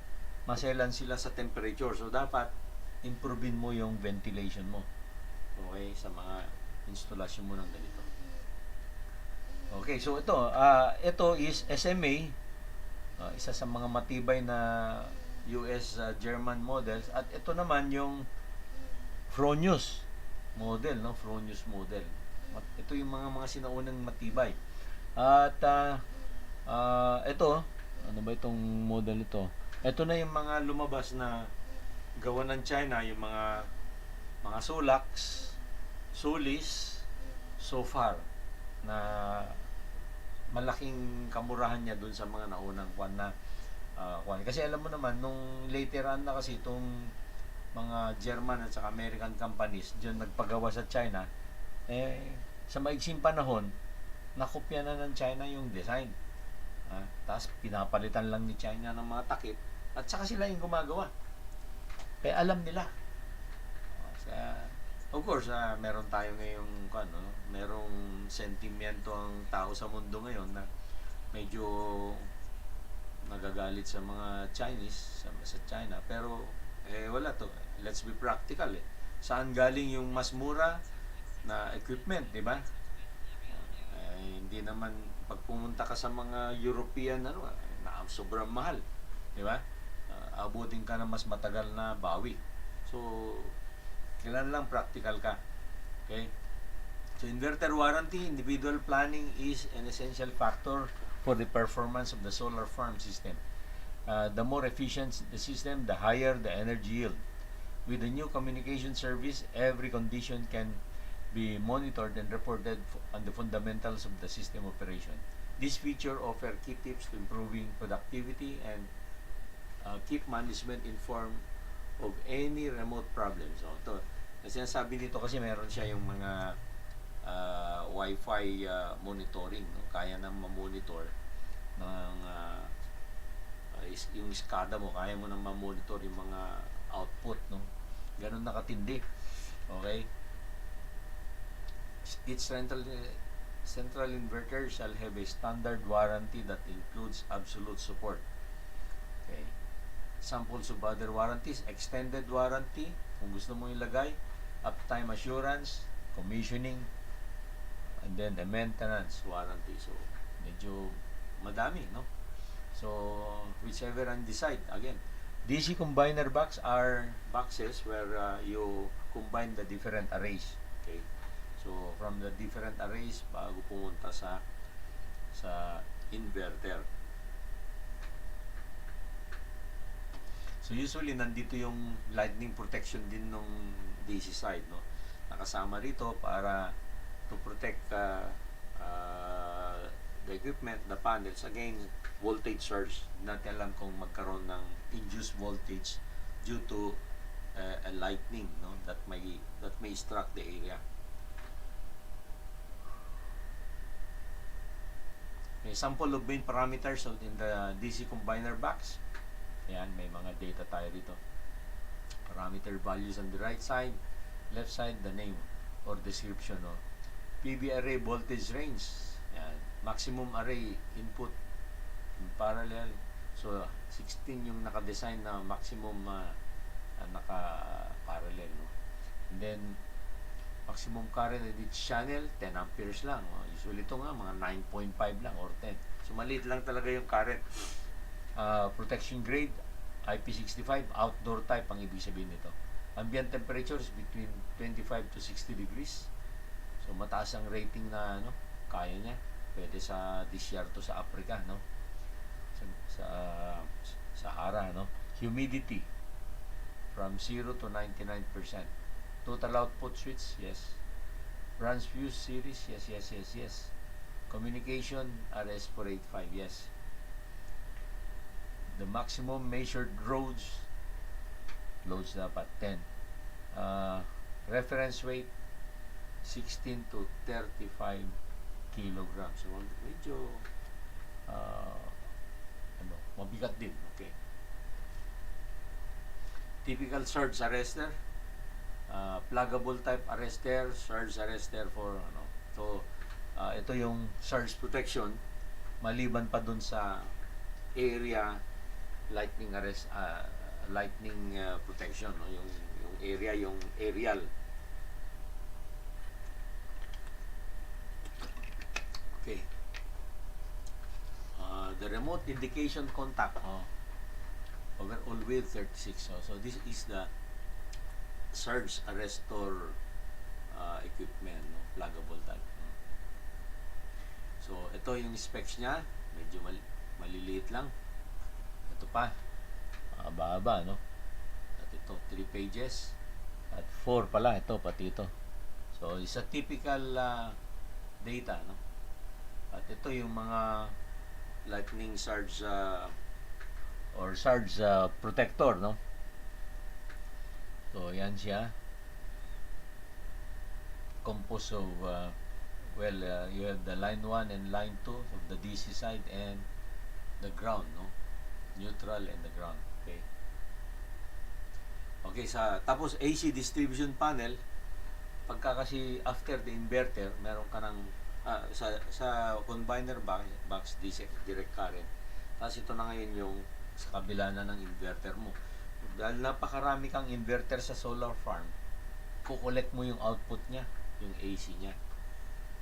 maselan sila sa temperature. So, dapat improvein mo yung ventilation mo. Okay? Sa mga installation mo ng ganito. Okay, so ito is SMA, isa sa mga matibay na US German models, at ito naman yung Fronius model, no? Fronius model. Ito yung mga sinaunang matibay. At ito, ano ba itong model ito? Ito na yung mga lumabas na gawa ng China, yung mga Solax, Solis, so far na malaking kamurahan niya dun sa mga naunang kwan na Kasi alam mo naman, nung later on na kasi itong mga German at saka American companies diyan nagpagawa sa China, sa maigsing panahon, nakopya na ng China yung design. Tapos pinapalitan lang ni China ng mga takip at saka sila yung gumagawa. Kaya alam nila. Of course, meron tayo ngayong merong sentimento ang tao sa mundo ngayon na medyo nagagalit sa mga Chinese, sa China. Pero, wala to. Let's be practical Saan galing yung mas mura na equipment, di ba? Hindi naman, pag pumunta ka sa mga European, sobrang mahal. Di ba? Abutin ka na mas matagal na bawi. So, kailan lang practical ka. Okay? So, inverter warranty, individual planning is an essential factor for the performance of the solar farm system. The more efficient the system, the higher the energy yield. With the new communication service, every condition can be monitored and reported on the fundamentals of the system operation. This feature offers key tips to improving productivity and keep management informed of any remote problems. So, ito, sinasabi dito kasi meron siya yung mga Wi-Fi monitoring. No? Kaya nang ma-monitor ng yung SCADA mo, kaya mo nang ma-monitor yung mga output. No? Ganun nakatindi. Okay? Each central inverter shall have a standard warranty that includes absolute support. Okay. Samples of other warranties: extended warranty, kung gusto mo ilagay, uptime assurance, commissioning, and then a maintenance warranty. So, medyo madami, no? So, whichever and decide. Again, DC combiner box are boxes where you combine the different arrays. Okay? So, from the different arrays, bago pumunta sa inverter. So, usually, nandito yung lightning protection din nung DC side, no? Nakasama rito para to protect the equipment, the panels against voltage surge. Natin alam kung magkaroon ng induced voltage due to a lightning, no, that may struck the area. May sample of main parameters in the DC combiner box. Ayan, may mga data tayo dito. Parameter values on the right side, left side the name or description, no. PV array voltage range. Ayan. Maximum array input in parallel. So, 16 yung naka-design na maximum naka-parallel. No? And then, maximum current in each channel, 10 amperes lang. No? Usually ito nga, mga 9.5 lang or 10. So, maliit lang talaga yung current. Protection grade, IP65, outdoor type ang ibig sabihin nito. Ambient temperature is between 25 to 60 degrees. So, mataas ang rating na kaya niya. Pwede sa disyerto sa Africa, no? Sa Sahara, no? Humidity from 0 to 99%. Total output switch, yes. Branch fuse series, yes. Communication RS485, yes. The maximum measured loads dapat 10. Reference weight 16 to 35 kilograms. So, medyo mabigat din. Okay. Typical surge arrestor, pluggable type arrestor, surge arrestor for So, ito yung surge protection maliban pa dun sa area lightning protection, no? Yung area, yung aerial. Okay. The remote indication contact, overall width 36. So this is the surge arrestor equipment, no? Pluggable type. So ito yung specs niya, medyo maliliit lang. Ito pa, mahaba, no? At ito 3 pages at 4 pala ito, pati ito. So it's a typical data, no? At ito yung mga lightning surge or surge protector, no? So yan siya, composed of you have the line 1 and line 2 of the DC side and the ground, no? Neutral and the ground. Okay. Okay, tapos AC distribution panel, pagka kasi after the inverter, meron ka ng sa combiner box DC direct current. Tapos ito na ngayon yung sa kabila na ng inverter mo. Dahil napakarami kang inverter sa solar farm, kukolect mo yung output niya, yung AC niya.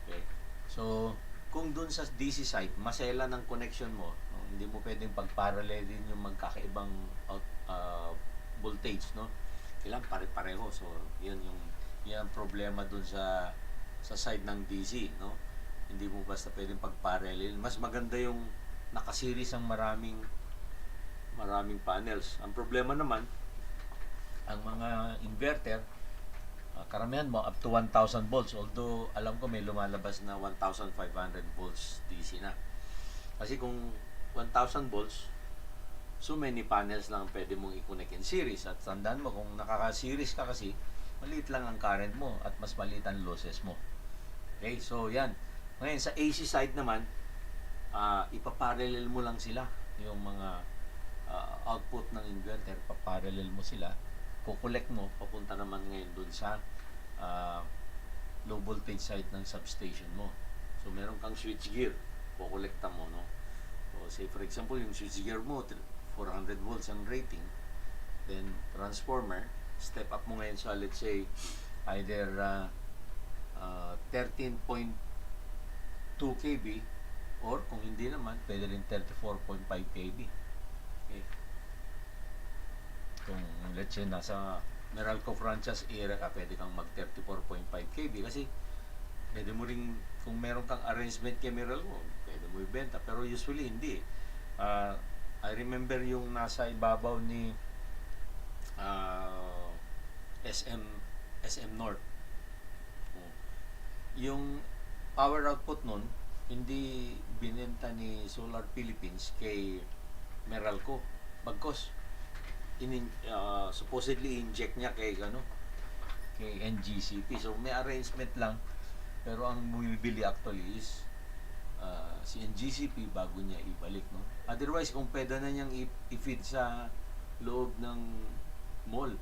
Okay? So, kung dun sa DC side, masela ng connection mo, no? Hindi mo pwedeng pagparallelin yung magkakaibang voltage, no? Kailangan pare-pareho. So, yan ang problema dun sa side ng DC, no? Hindi mo basta pwedeng pagparallel. Mas maganda yung nakaseries ang maraming panels. Ang problema naman, ang mga inverter, karamihan mo up to 1,000 volts, although alam ko may lumalabas na 1,500 volts DC na. Kasi kung 1,000 volts, so many panels lang pwede mong i-connect in series. At tandaan mo, kung nakaka-series ka kasi, maliit lang ang current mo at mas maliit ang losses mo. Okay, so yan. Ngayon, sa AC side naman, ipaparallel mo lang sila. Yung mga output ng inverter, paparallel mo sila. Kukolect mo, papunta naman ngayon dun sa low voltage side ng substation mo. So, meron kang switchgear, kukolekta mo, no? So, say for example, yung switchgear mo, 400 volts ang rating, then transformer, step up mo ngayon sa, let's say, either 13.2 kV or kung hindi naman, pwede rin 34.5 kV. Okay. Kung let's say nasa Meralco franchise area ka, pwede kang mag 34.5 kV kasi pwede mo rin, kung meron kang arrangement kay Meralco, pwede mo ibenta, pero usually hindi. I remember yung nasa ibabaw ni SM North, yung power output nun hindi binenta ni Solar Philippines kay Meralco, bagkos supposedly inject niya kay NGCP. So may arrangement lang, pero ang bumibili actually is si NGCP bago niya ibalik, no? Otherwise, kung pwede na niyang i-feed sa loob ng mall,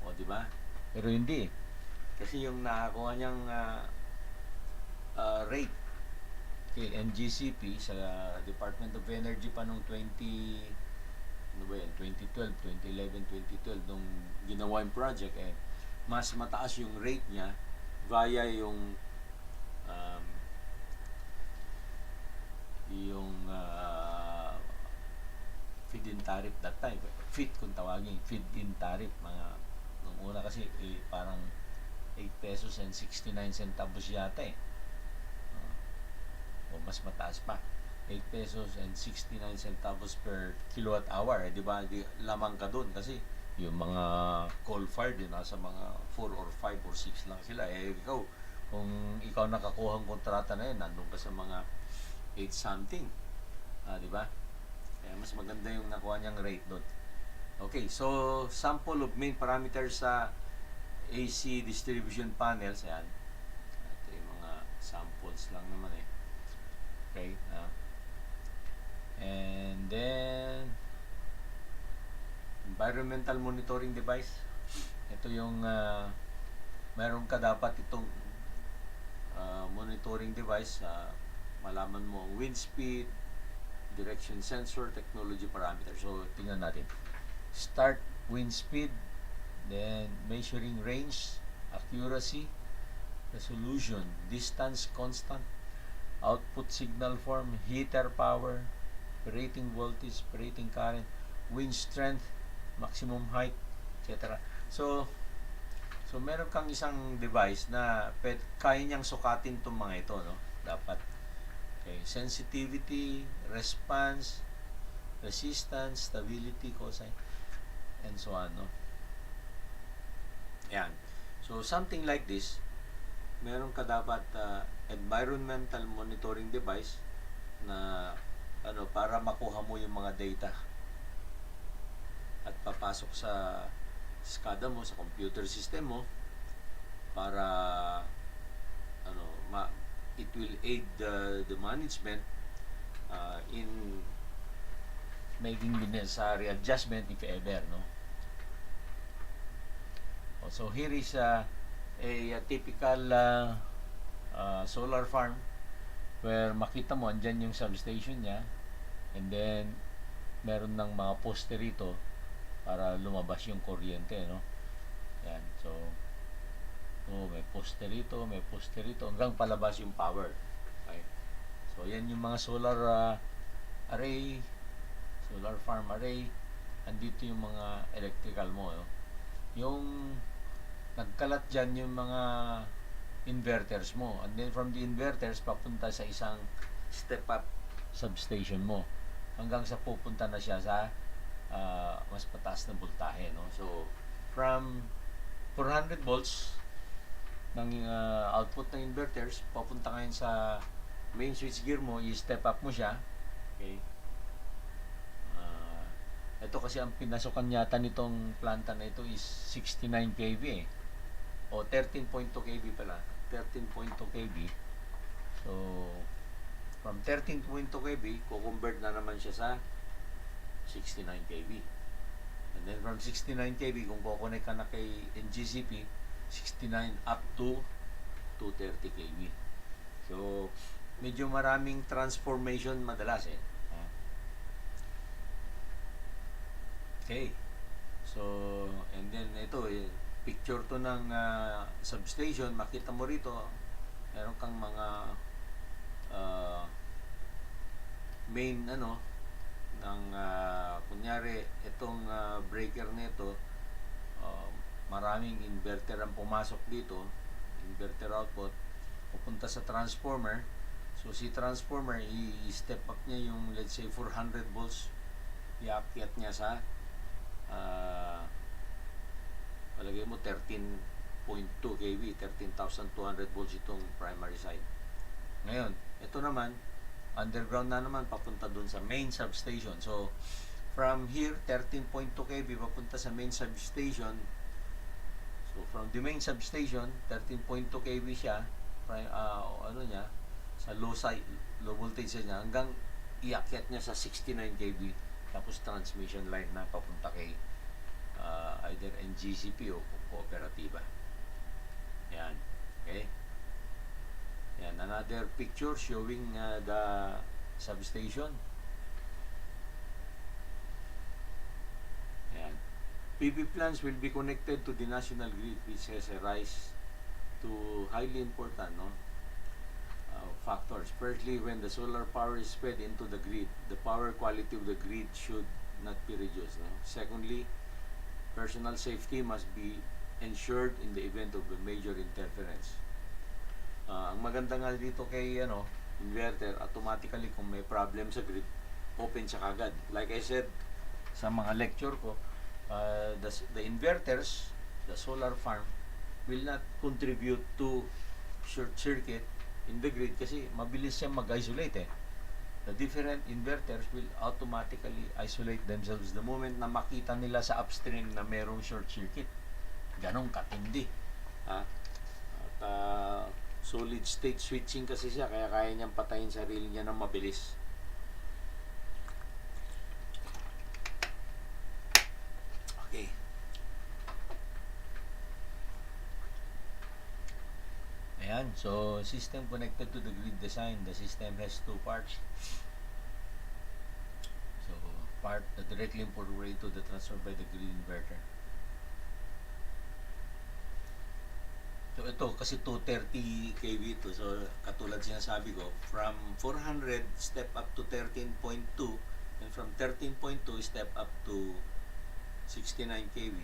o di ba? Pero hindi, kasi yung nakakuha niyang rate kay NGCP sa Department of Energy pa nung 2012, 2011, nung ginawa yung project, mas mataas yung rate niya via yung feed-in tariff that time. FIT kung tawagin, feed-in tariff. Nung una kasi parang 8 pesos and 69 centavos yata o mas mataas pa, 8 pesos and 69 centavos per kilowatt hour, di ba? Lamang ka doon kasi yung mga coal-fired din nasa mga 4 or 5 or 6 lang sila. Kung ikaw nakakuha ng kontrata na yun, nandun ka sa mga 8 something, di ba? Kaya mas maganda yung nakuha niyang rate doon. Okay, so sample of main parameters sa AC distribution panels. Ayan, ito yung mga samples lang naman okay, and then environmental monitoring device. Ito yung meron ka dapat itong monitoring device. Malaman mo ang wind speed, direction sensor, technology parameter. So tingnan natin, start wind speed, then measuring range, accuracy, resolution, distance constant, output signal form, heater power, operating voltage, operating current, wind strength, maximum height, etc. So meron kang isang device na kaya niyang sukatin itong mga ito, no? Dapat. Okay, sensitivity, response, resistance, stability, cosine, and so on, no? Yan. So something like this, meron ka dapat environmental monitoring device na para makuha mo yung mga data at papasok sa SCADA mo, sa computer system mo, para ano, it will aid the management in making the necessary adjustment if ever, no? So here is a typical solar farm where makita mo andyan yung substation niya, and then meron ng mga poste rito para lumabas yung kuryente, no? Yan. So may poste rito, hanggang palabas yung power. Okay. So yan yung mga solar array, solar farm array. Andito yung mga electrical mo, no? Yung nagkalat dyan yung mga inverters mo, and then from the inverters papunta sa isang step up substation mo, hanggang sa pupunta na siya sa mas pataas na voltahe, no? So from 400 volts ng output ng inverters papunta ngayon sa main switchgear mo, i-step up mo siya. Okay. Ito kasi ang pinasukan yata nitong planta na ito is 69 kV o 13.2 kV pala, 13.2 kV. So from 13.2 kV ko-convert na naman siya sa 69 kV, and then from 69 kV kung ko-connect ka na kay NGCP, 69 up to 230 kV. So medyo maraming transformation madalas Okay. So, and then ito, picture to ng substation. Makita mo rito, meron kang mga main ng kunyari itong breaker nito, maraming inverter ang pumasok dito, inverter output pupunta sa transformer. So si transformer, i-step up niya yung let's say 400 volts, iakyat niya sa palagay mo 13.2 kV, 13,200 volts itong primary side. Ngayon, ito naman underground na naman papunta dun sa main substation. So from here 13.2 kV papunta sa main substation. So from the main substation 13.2 kV siya, niya sa low side, low voltage niya, hanggang iakyat niya sa 69 kV, tapos transmission line na papunta kay either NGCP o Kooperatiba. Yan. Okay? Yan. Another picture showing the substation. Yan. PV plants will be connected to the national grid, which has a rise to highly important factors. Firstly, when the solar power is fed into the grid, the power quality of the grid should not be reduced. No? Secondly, personal safety must be ensured in the event of a major interference. Ang maganda nga dito kay inverter, automatically kung may problem sa grid, open siya kagad. Like I said sa mga lecture ko, the inverters, the solar farm will not contribute to short circuit in the grid kasi mabilis siyang mag-isolate The different inverters will automatically isolate themselves the moment na makita nila sa upstream na merong short circuit. Ganong katindi. At solid state switching kasi siya, kaya kaya niyang patayin sarili niya ng mabilis. Okay. Ayan, so system connected to the grid design. The system has two parts. So part directly incorporated to the transfer by the grid inverter. So ito kasi 230 kV ito. So katulad sinasabi ko, from 400 step up to 13.2, and from 13.2 step up to 69 kV.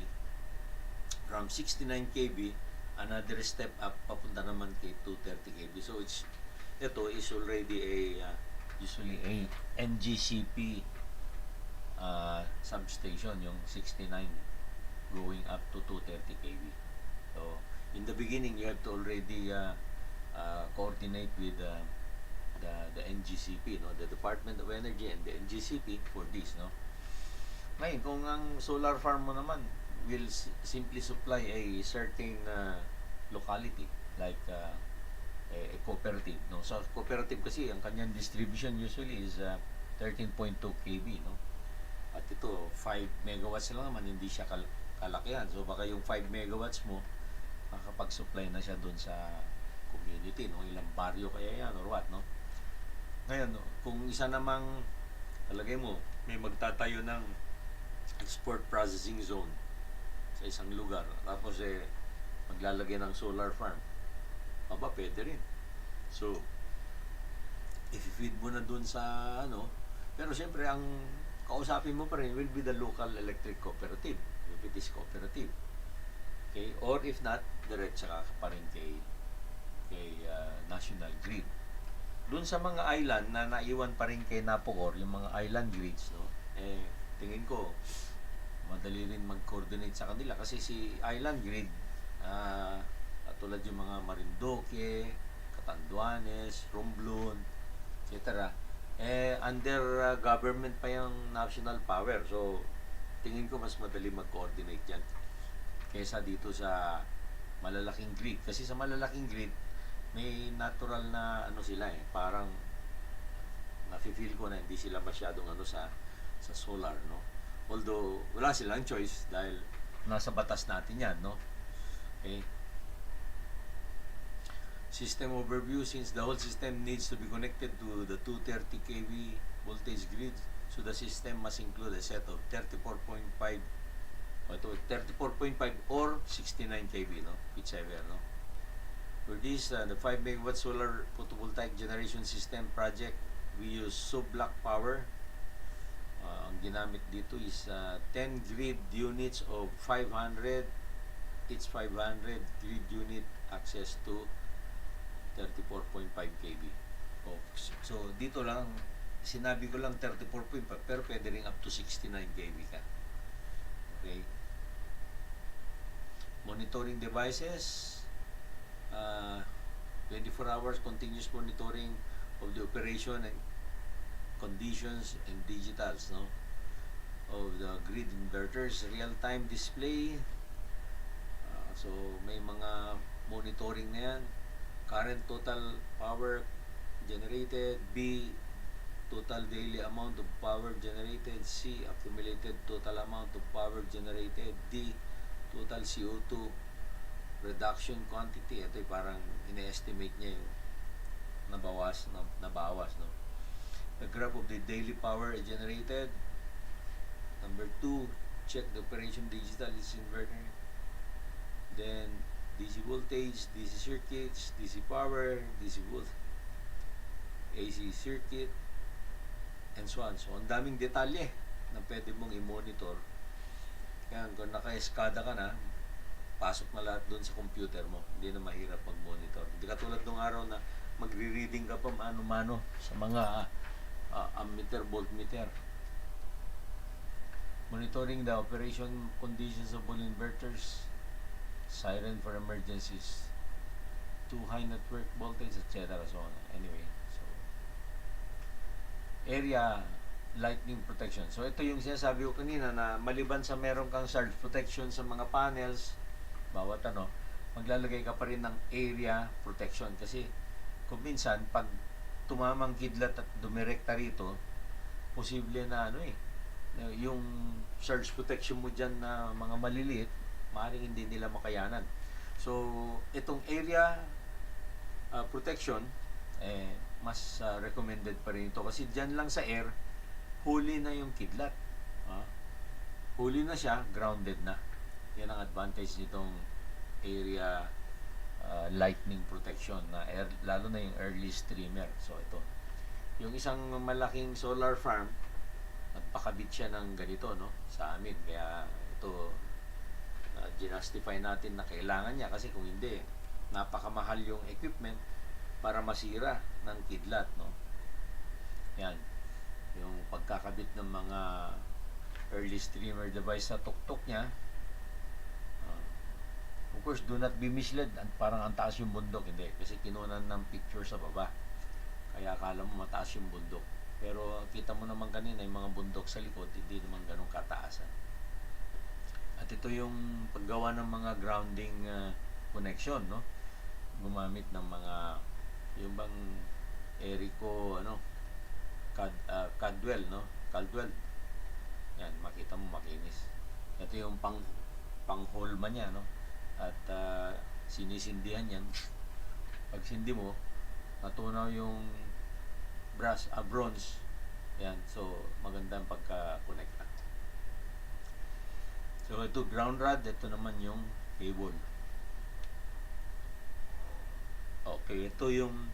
From 69 kV another step up papunta naman kay 230 kV. So ito is already usually a NGCP substation, yung 69 going up to 230 kV. So in the beginning you have to already coordinate with the NGCP, the Department of Energy and the NGCP for this, Ngayon, kung ang solar farm mo naman will simply supply a certain locality, like a cooperative, no? So cooperative kasi ang kanyang distribution usually is 13.2 kV, no? At ito 5 megawatts lang naman, hindi siya kalakihan. So baka yung 5 megawatts mo makakapag-supply na siya doon sa community, no? Ilang baryo kaya yan or what, no? Ngayon, no, kung isa namang talagay mo may magtatayo ng export processing zone sa isang lugar, tapos maglalagay ng solar farm, aba, pwede rin. So, if-feed mo na dun sa pero siyempre, ang kausapin mo pa rin will be the local electric cooperative, if it is cooperative. Okay? Or if not, diretsa ka pa rin kay National Grid. Dun sa mga island na naiwan pa rin kay Napocor, yung mga island grids, no? Tingin ko, madali rin mag-coordinate sa kanila kasi si island grid, tulad yung mga Marinduque, Catanduanes, Romblon, etc. Under government pa yung national power. So, tingin ko mas madali mag-coordinate yan kaysa dito sa malalaking grid. Kasi sa malalaking grid, may natural na sila parang nafe-feel ko na hindi sila masyadong sa solar, no? Although, wala silang choice dahil nasa batas natin yan, no? Okay. System overview. Since the whole system needs to be connected to the 230 kV voltage grid, so the system must include a set of 34.5 or 69 kV, no? Whichever, no? For this, the 5 megawatt solar photovoltaic generation system project, we use sub-block power. Ang ginamit dito is 10 grid units of 500, each 500 grid unit access to 34.5 kV. So dito lang, sinabi ko lang 34.5, pero pwede rin up to 69 kV ka. Okay. Monitoring devices, 24 hours continuous monitoring of the operation and conditions and digitals, no, of the grid inverters, real-time display. So may mga monitoring na yan. Current total power generated, B, total daily amount of power generated, C, accumulated total amount of power generated, D, total CO2 reduction quantity. Ito parang ina-estimate niya yung nabawas, no? The graph of the daily power generated. Number 2, check the operation digital is inverter. Then DC voltage, DC circuits, DC power, DC volt, AC circuit, and so on. So, ang daming detalye na pwede mong i-monitor. Kaya kung naka-eskada ka na, pasok na lahat doon sa computer mo. Hindi na mahirap mag-monitor. Hindi katulad nung araw na magre-reading ka pa mano-mano sa mga ammeter, voltmeter. Monitoring the operation conditions of all inverters, siren for emergencies, too high network voltage, etc. So on. Anyway, so area lightning protection. So ito yung sinasabi ko kanina na maliban sa meron kang surge protection sa mga panels, bawat maglalagay ka pa rin ng area protection kasi kung minsan pag tumamang kidlat at dumirekta rito, posible na yung surge protection mo dyan na mga maliliit, maaaring hindi nila makayanan. So, itong area protection, mas recommended pa rin ito. Kasi dyan lang sa air, huli na yung kidlat. Huli na siya, grounded na. Yan ang advantage nitong area lightning protection, na lalo na yung early streamer. So, ito. Yung isang malaking solar farm, nagpakabit siya ng ganito, no, sa amin. Kaya ito, ginustify natin na kailangan niya kasi kung hindi, napakamahal yung equipment para masira ng kidlat, no. Yan yung pagkakabit ng mga early streamer device sa tuktok niya. Of course, do not be misled, parang ang taas yung bundok. Hindi, kasi kinunan ng picture sa baba, kaya akala mo mataas yung bundok. Pero kita mo naman kanina yung mga bundok sa likod, hindi naman ganun kataasan. At ito yung paggawa ng mga grounding connection, no? Gumamit ng mga yung bang Erico Cadwell, no? Caldwell. Yan, makita mo makinis. Ito yung pang-holma niya, no? At sinisindihan yan. Pag sindi mo, natunaw yung bronze. Yan, so magandang pagka-connecta. So ito ground rod, ito naman yung cable. Okay, ito yung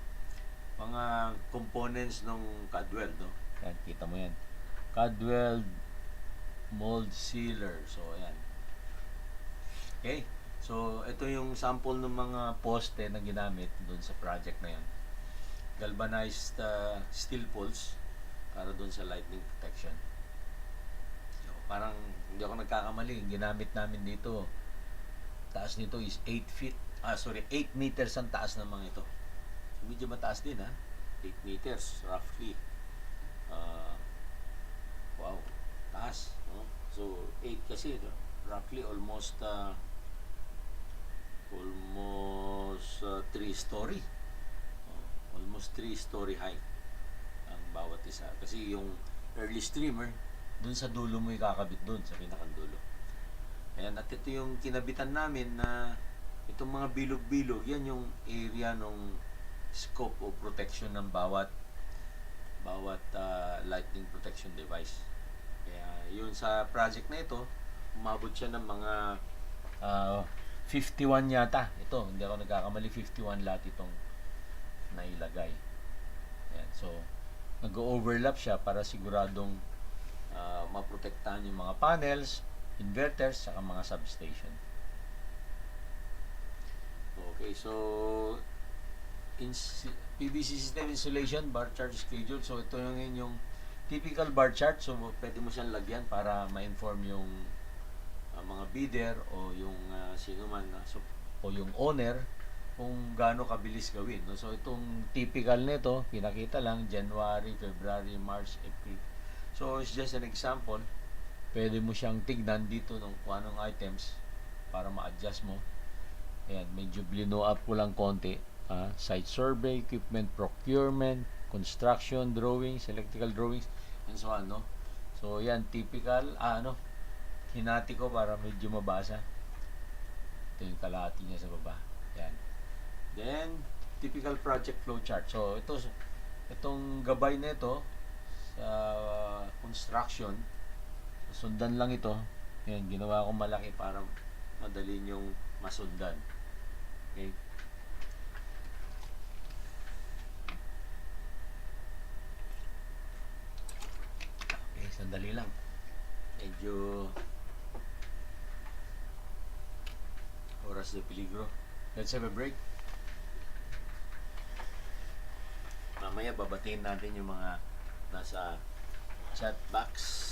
mga components ng Cadwell, no? Yan, kita mo yan. Cadwell mold sealer. So, yan. Okay. So, ito yung sample ng mga poste na ginamit doon sa project na yan. Galvanized steel poles para doon sa lightning protection. So, parang hindi ako nagkakamali. Ginamit namin dito. Taas nito is 8 feet. 8 meters ang taas ng mga ito. So, medyo mataas din, ha? 8 meters, roughly. Wow, taas. No? So, 8 kasi, roughly almost 3-story. Almost 3-story high ang bawat isa. Kasi yung early streamer, dun sa dulo mo ikakabit dun, sa pinakadulo. Ayan, at ito yung kinabitan namin na itong mga bilog-bilog, yan yung area ng scope of protection ng bawat lightning protection device. Kaya yun sa project na ito, umabot siya ng mga 51 yata. Ito, hindi ako nagkakamali, 51 lahat itong nailagay. Ayan, so nag-overlap siya para siguradong maprotektahan yung mga panels, inverters, saka mga substation. Okay, so PVC system installation, bar chart schedule. So ito yung typical bar chart. So pwede mo siyang lagyan para ma-inform yung mga bidder o yung sino man o yung owner kung gaano kabilis gawin, no? So itong typical nito, pinakita lang January, February, March, April. So it's just an example. Pwede mo siyang tignan dito kung anong items para ma-adjust mo. Ayan, medyo blino up ko lang konti. Site survey, equipment procurement, construction drawings, electrical drawings, and so on, no? So yan, typical, hinati ko para medyo mabasa. Ito yung kalahati niya sa baba. Yan. Then, typical project flow chart. So, itong gabay na ito sa construction, sundan lang ito. Yan, ginawa ko malaki para madali yung masundan. Okay. Okay, sandali lang. Medyo oras de peligro. Let's have a break. Mamaya babatiin natin yung mga nasa chat box.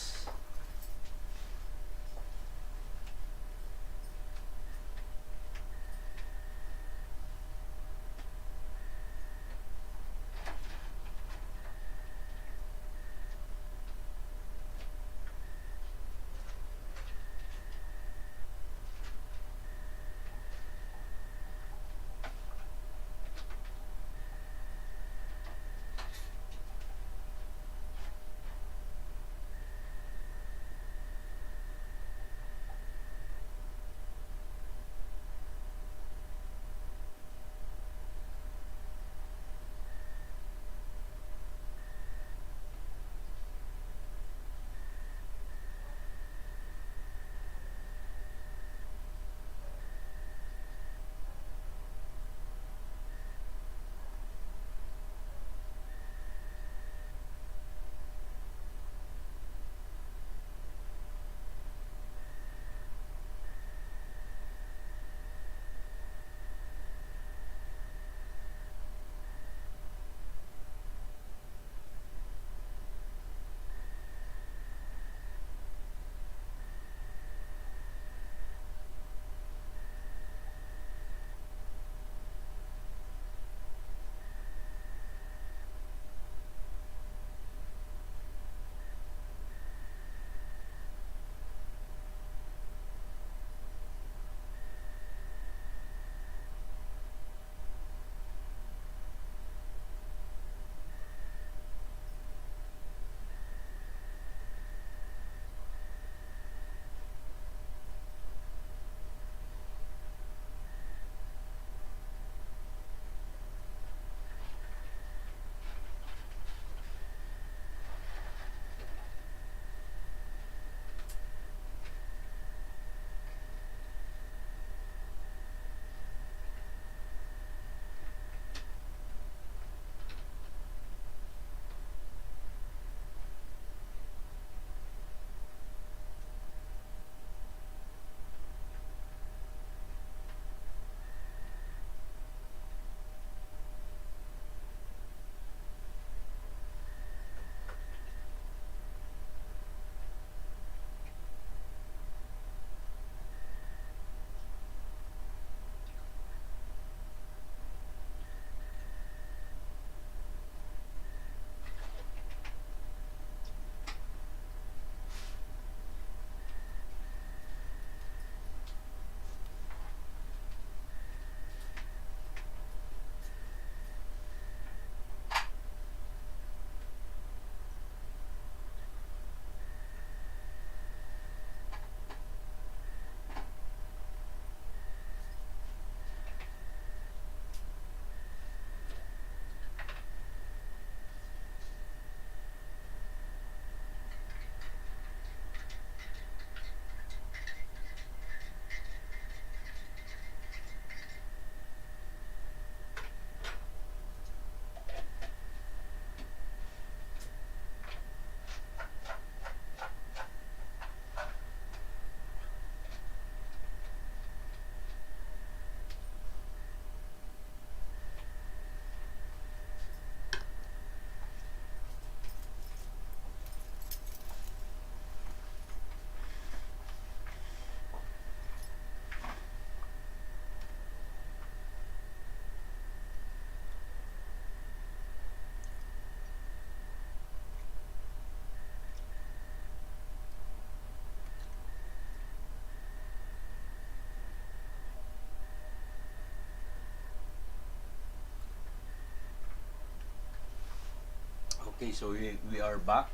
Okay, so we are back.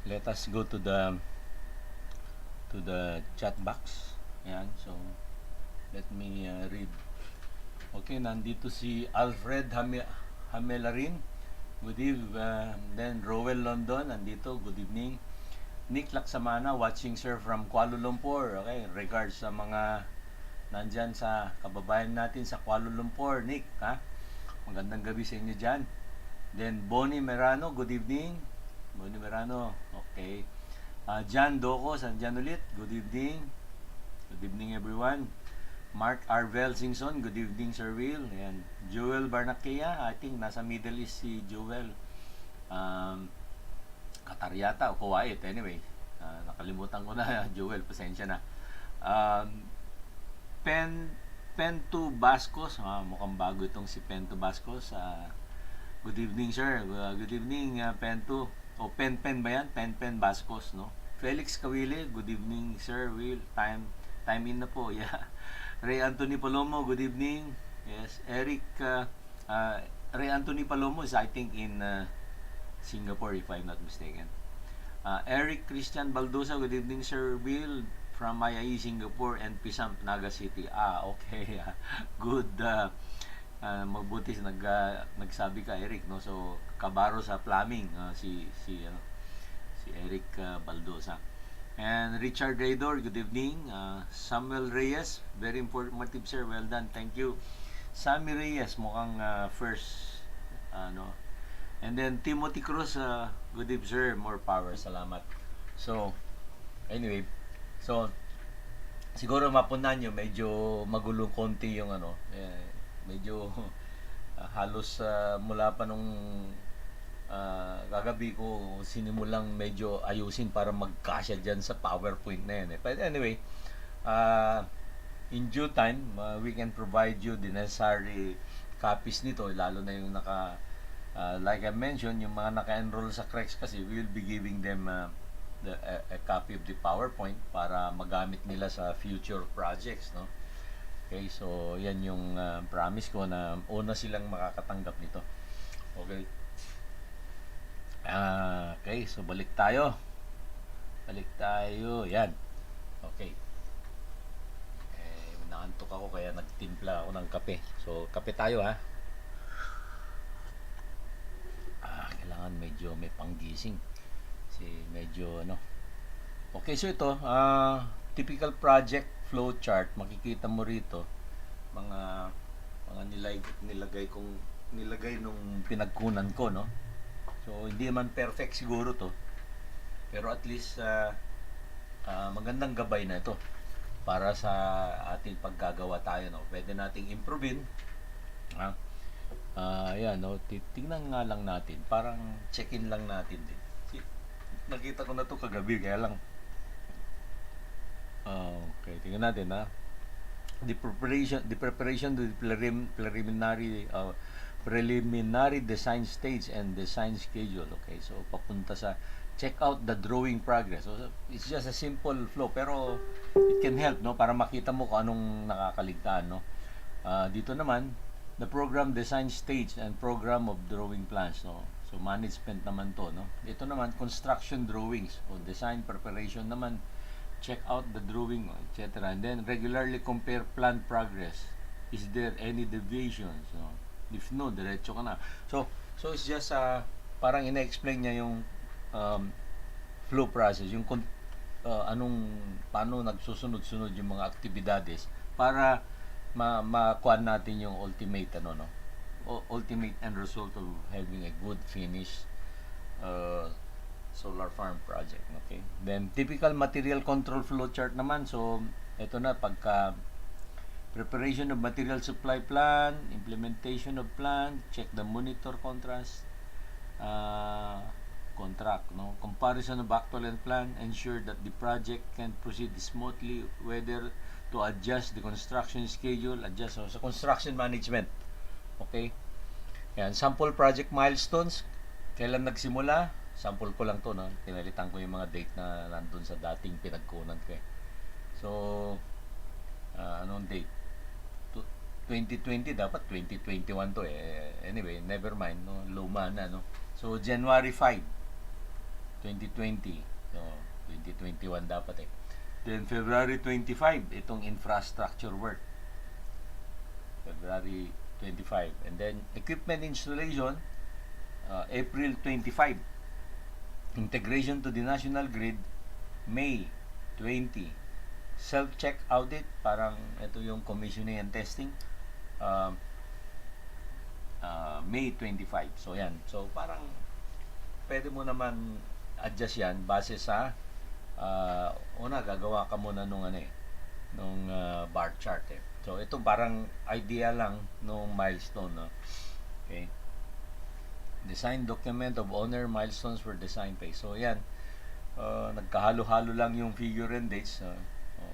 Let us go to the chat box. Ayan, so let me read. Okay, nandito si Alfred Hamelarin. Good evening. Then Rowell London, nandito. Good evening. Nick Laksamana, watching sir from Kuala Lumpur. Okay, regards sa mga nandyan sa kababayan natin sa Kuala Lumpur. Nick, ha? Magandang gabi sa inyo dyan. Then Bonnie Merano, good evening. Bonnie Merano, okay. John Docos, andyan ulit. Good evening. Good evening everyone. Mark Arvel Singson, good evening Sir Will. Ayan. Joel Barnaquea, I think nasa Middle East si Joel. Qatar yata o Kuwait, anyway. Nakalimutan ko na Joel, pasensya na. Pento Bascos, mukhang bago itong si Pento Bascos. Good evening sir, good evening Pento. O Pen ba yan? Pen Bascos, no? Felix Kawili, good evening sir Will. Time in na po, yeah. Ray Anthony Palomo, good evening. Yes, Eric Ray Anthony Palomo is I think in Singapore if I'm not mistaken. Eric Christian Baldosa, good evening Sir Will from Mayayi, Singapore and Pisam, Naga City. Okay. Good. Mabuti nagsabi ka Eric, no? So kabaro sa plumbing si Eric Baldosa. And Richard Raydor, good evening. Samuel Reyes, very informative sir, well done, thank you. Sammy Reyes, mukhang first and then Timothy Cruz, good evening sir, more power, salamat. So anyway, so siguro mapunan nyo medyo magulong konti yung medyo halos mula pa nung kagabi ko sinimulang medyo ayusin para magkasya dyan sa PowerPoint na yan. But anyway, in due time, we can provide you the necessary copies nito, lalo na yung like I mentioned, yung mga naka-enroll sa CREX kasi we will be giving them a copy of the PowerPoint para magamit nila sa future projects, no? Okay, so yan yung promise ko na una silang makakatanggap nito. Okay. Okay, so balik tayo. Yan. Okay. Naantok ako kaya nagtimpla ako ng kape. So, kape tayo ha. Kailangan medyo may panggising. Kasi medyo Okay, so ito, typical project flow chart. Makikita mo rito mga nilagay nung pinagkunan ko, no? So, hindi man perfect siguro to. Pero at least, magandang gabay na ito para sa ating paggagawa tayo, no? Pwede nating improvein. Yan, no? Tingnan nga lang natin. Parang check-in lang natin din. Nakita ko na to kagabi, kaya lang. Okay, tingnan natin, ha? The preparation to the preliminary design stage and design schedule. Okay, so papunta sa check out the drawing progress. So it's just a simple flow pero it can help, no, para makita mo kung anong nakakaligtaan, no. Dito naman the program design stage and program of drawing plans, no. So management naman to, no. Ito naman construction drawings o design preparation naman, check out the drawing, etc. And then regularly compare plan progress. Is there any deviations, no? If no, diretso ka na. So it's just parang ina-explain niya yung flow process, yung paano nagsusunod-sunod yung mga aktibidades para makuha natin yung ultimate ultimate end result of having a good finish solar farm project. Okay, then typical material control flow chart naman. So ito na, pagka preparation of material supply plan, implementation of plan, check the monitor contrast, contract, no? Comparison of actual and plan, ensure that the project can proceed smoothly, whether to adjust the construction schedule, adjust sa construction management. Okay? Yan, sample project milestones, kailan nagsimula, sample ko lang to, no? Pinalitan ko yung mga date na nandun sa dating pinagkunan ko. So, anong date? 2020, dapat 2021 to eh. Anyway, never mind, no? Luma na, no? So, January 5, 2020. So, 2021 dapat eh. Then, February 25, itong infrastructure work. February 25. And then, equipment installation, April 25. Integration to the national grid, May 20. Self-check audit, parang ito yung commissioning and testing, May 25. So, yan. So, parang pwede mo naman adjust yan base sa una, gagawa ka muna nung bar chart eh. So, ito parang idea lang nung milestone, no? Okay. Design document of owner milestones for design phase. So, yan. Nagkahalo-halo lang yung figure and dates.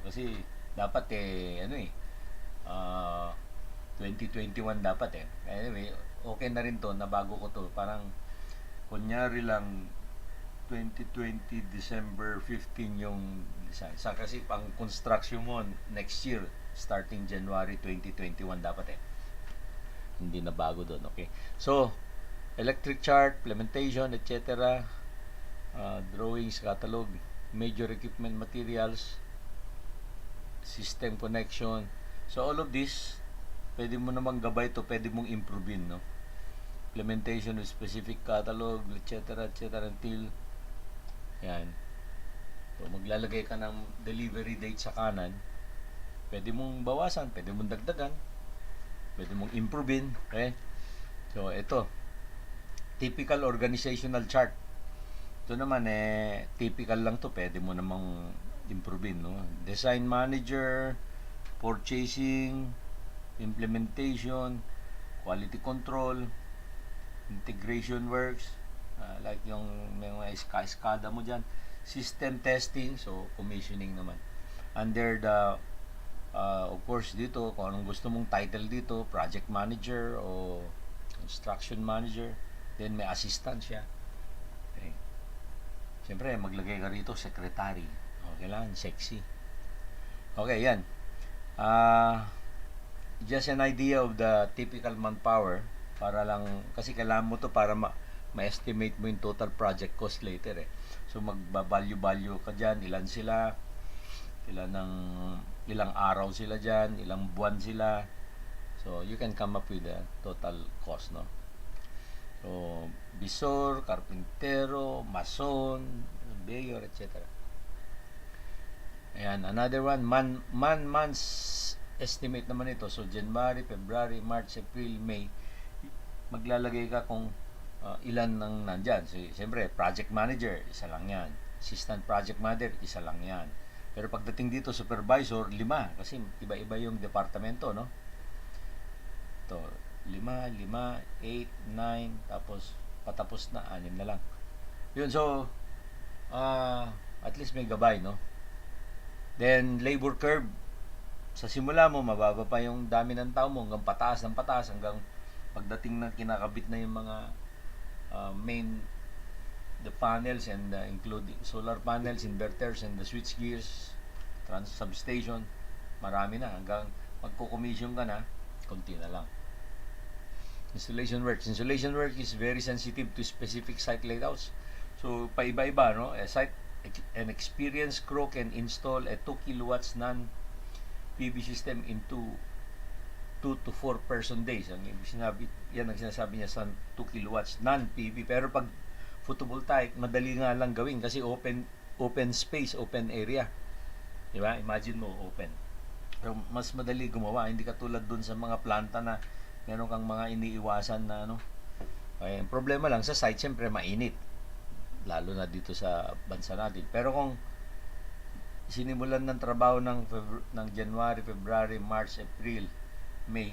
Kasi, dapat 2021 dapat eh. Anyway, okay na rin to, nabago ko to. Parang, kunyari lang, 2020 December 15 yung design. Kasi pang construction mo next year, starting January 2021 dapat eh. Hindi na bago doon, okay? So, electric chart, implementation, etc. Drawings, catalog, major equipment materials, system connection. So, all of this, pwede mo namang gabay to, pwede mong improve, no? Implementation of specific catalog, etc. until yan. So, maglalagay ka ng delivery date sa kanan. Pwede mong bawasan, pwede mong dagdagan, pwede mong improvein. Okay? So, ito. Typical organizational chart. Ito naman, typical lang to. Pwede mo namang improvein, no? Design manager, purchasing, implementation, quality control, integration works, like yung mga iskada mo dyan, system testing, so commissioning naman. Under the of course dito, kung anong gusto mong title dito, project manager o construction manager, then may assistant siya. Okay. Siyempre, maglagay ka rito secretary. Okay lang, sexy. Okay, yan. Just an idea of the typical manpower para lang, kasi kailangan mo to para ma-estimate mo yung total project cost later eh. So magba-value ka dyan, ilan sila, ilang araw sila dyan, ilang buwan sila. So you can come up with the total cost, no? So bisor, karpintero, mason, mayor, etc. Ayan, another one, months estimate naman ito. So January, February, March, April, May, maglalagay ka kung ilan nang nandyan. So, siyempre, project manager, isa lang yan. Assistant project manager, isa lang yan. Pero pagdating dito, supervisor, 5. Kasi iba-iba yung departamento, no? Ito, 5, 8, 9, tapos patapos na, 6 na lang. Yun, so, at least may gabay, no? Then, labor curve. Sa simula mo, mababa pa yung dami ng tao mo, hanggang pataas ng pataas, hanggang pagdating na kinakabit na yung mga main the panels and including solar panels, inverters and the switch gears, substation, marami na hanggang magko-commission ka na, konti na lang. Installation work is very sensitive to specific site layouts. So paiba-iba, no? An experienced crew can install a 2 kilowatts non-PV system into 2 to 4 person days. Yan ang sinasabi niya sa 2 kilowatts non-PV. Pero pag photovoltaic, madali nga lang gawin kasi open space, open area. Diba? Imagine mo, open. Pero mas madali gumawa. Hindi katulad dun sa mga planta na meron kang mga iniiwasan na Kaya, problema lang sa site, siyempre mainit. Lalo na dito sa bansa natin. Pero kung sinimulan ng trabaho ng January, February, March, April, May,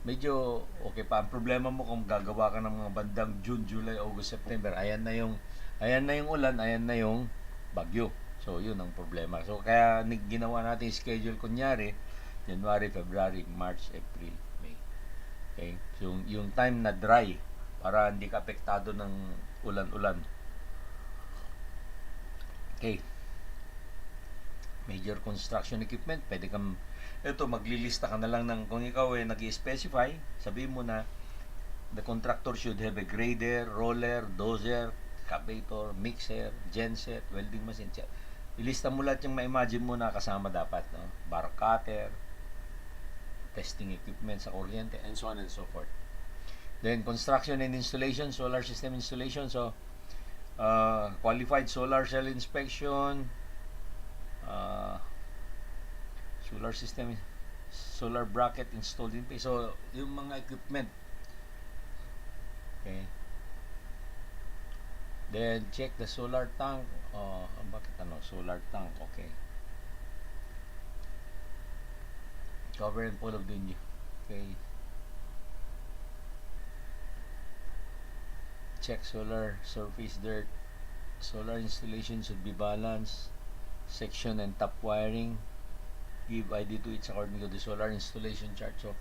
medyo okay pa. Ang problema mo kung gagawa ka ng mga bandang June, July, August, September, ayan na yung ulan, ayan na yung bagyo. So yun ang problema. So kaya ginawa natin schedule, kunyari January, February, March, April, May. Okay? So yung time na dry para hindi ka apektado ng ulan-ulan. Okay. Major construction equipment, pwede kang maglilista ka na lang ng, kung ikaw nag-i-specify, sabihin mo na the contractor should have a grader, roller, dozer, excavator, mixer, genset, welding machine. Ilista mo lahat yung ma-imagine mo na kasama dapat, no? Bar cutter, testing equipment sa kuryente, and so on and so forth. Then, construction and installation, solar system installation. So, qualified solar cell inspection, solar system, solar bracket installed in place. So, yung mga equipment. Okay. Then, check the solar tank. Bakit solar tank, okay. Cover and pull of the okay. Check solar surface dirt. Solar installation should be balanced. Section and top wiring. Give ID to each according to the solar installation chart. So,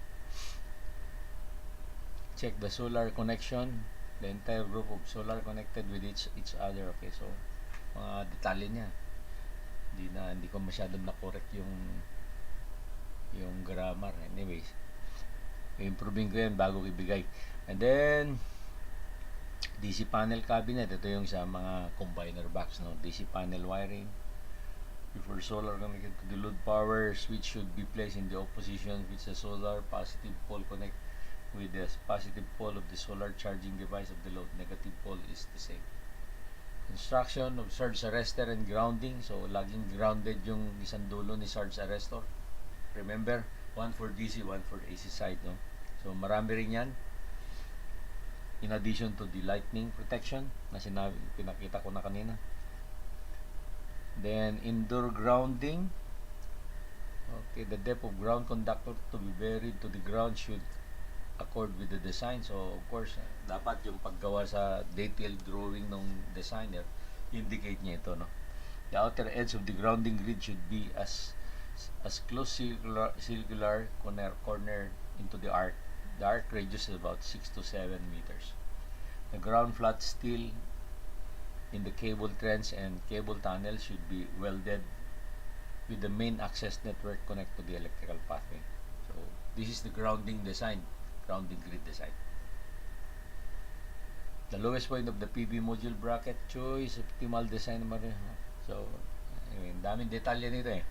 check the solar connection. The entire group of solar connected with each other. Okay, so mga detalye niya. Hindi ko masyadong na-correct yung grammar. Anyways, improving ko yan bago ibigay. And then, DC panel cabinet. Ito yung sa mga combiner box, no? DC panel wiring. Before solar connected to the load power, switch should be placed in the opposition which the solar positive pole connect with the positive pole of the solar charging device of the load. Negative pole is the same. Construction of surge arrestor and grounding. So, laging grounded yung isang dulo ni surge arrestor. Remember, one for DC, one for AC side, no? So, marami rin yan. In addition to the lightning protection na pinakita ko na kanina. Then, indoor grounding. Okay, the depth of ground conductor to be buried to the ground should accord with the design. So, of course, dapat yung paggawa sa detailed drawing ng designer, indicate niya ito, no? The outer edge of the grounding grid should be as close circular corner into the arc. The arc radius is about 6 to 7 meters. The ground flat steel in the cable trench and cable tunnel should be welded with the main access network connect to the electrical pathway. So, this is the grounding design, grounding grid design. The lowest point of the PV module bracket choice, optimal design naman. So, anyway, daming detalye nito eh.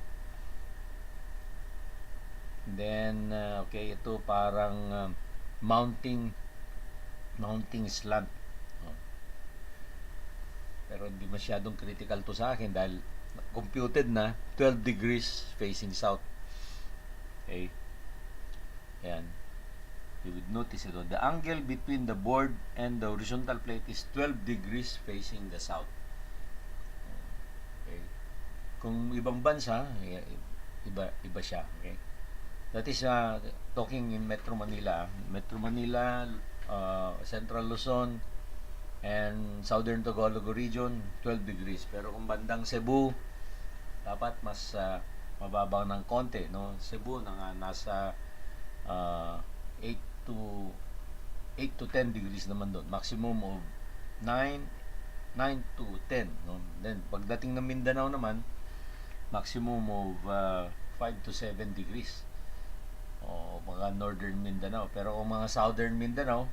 Then, okay, ito parang mounting slant. Pero hindi masyadong critical to sa akin dahil computed na 12 degrees facing south. Okay. Ayan. You would notice ito. The angle between the board and the horizontal plate is 12 degrees facing the south. Okay. Kung ibang bansa, iba siya. Okay. That is talking in Metro Manila. Metro Manila, Central Luzon, and Southern Tagalog region, 12 degrees. Pero kung bandang Cebu, dapat mas mababaw ng konti, no? Cebu nasa 8 to 10 degrees naman doon. Maximum of 9 to 10, no? Then pagdating ng Mindanao naman, maximum of 5 to 7 degrees. O mga Northern Mindanao. Pero kung mga Southern Mindanao,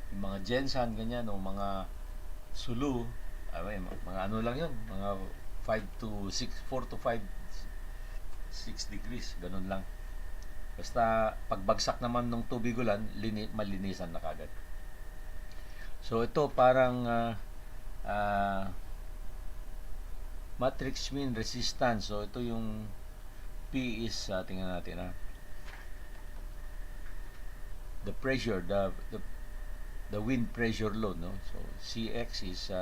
yung mga Gensan, ganyan, o mga Sulu, mga ano lang yun, mga 4 to 5, 6 degrees, ganun lang. Basta, pagbagsak naman ng tubig ulan, malinisan na kagad. So, ito parang matrix mean resistance. So, ito yung P is, tingnan natin the pressure, the wind pressure load, no? So CX is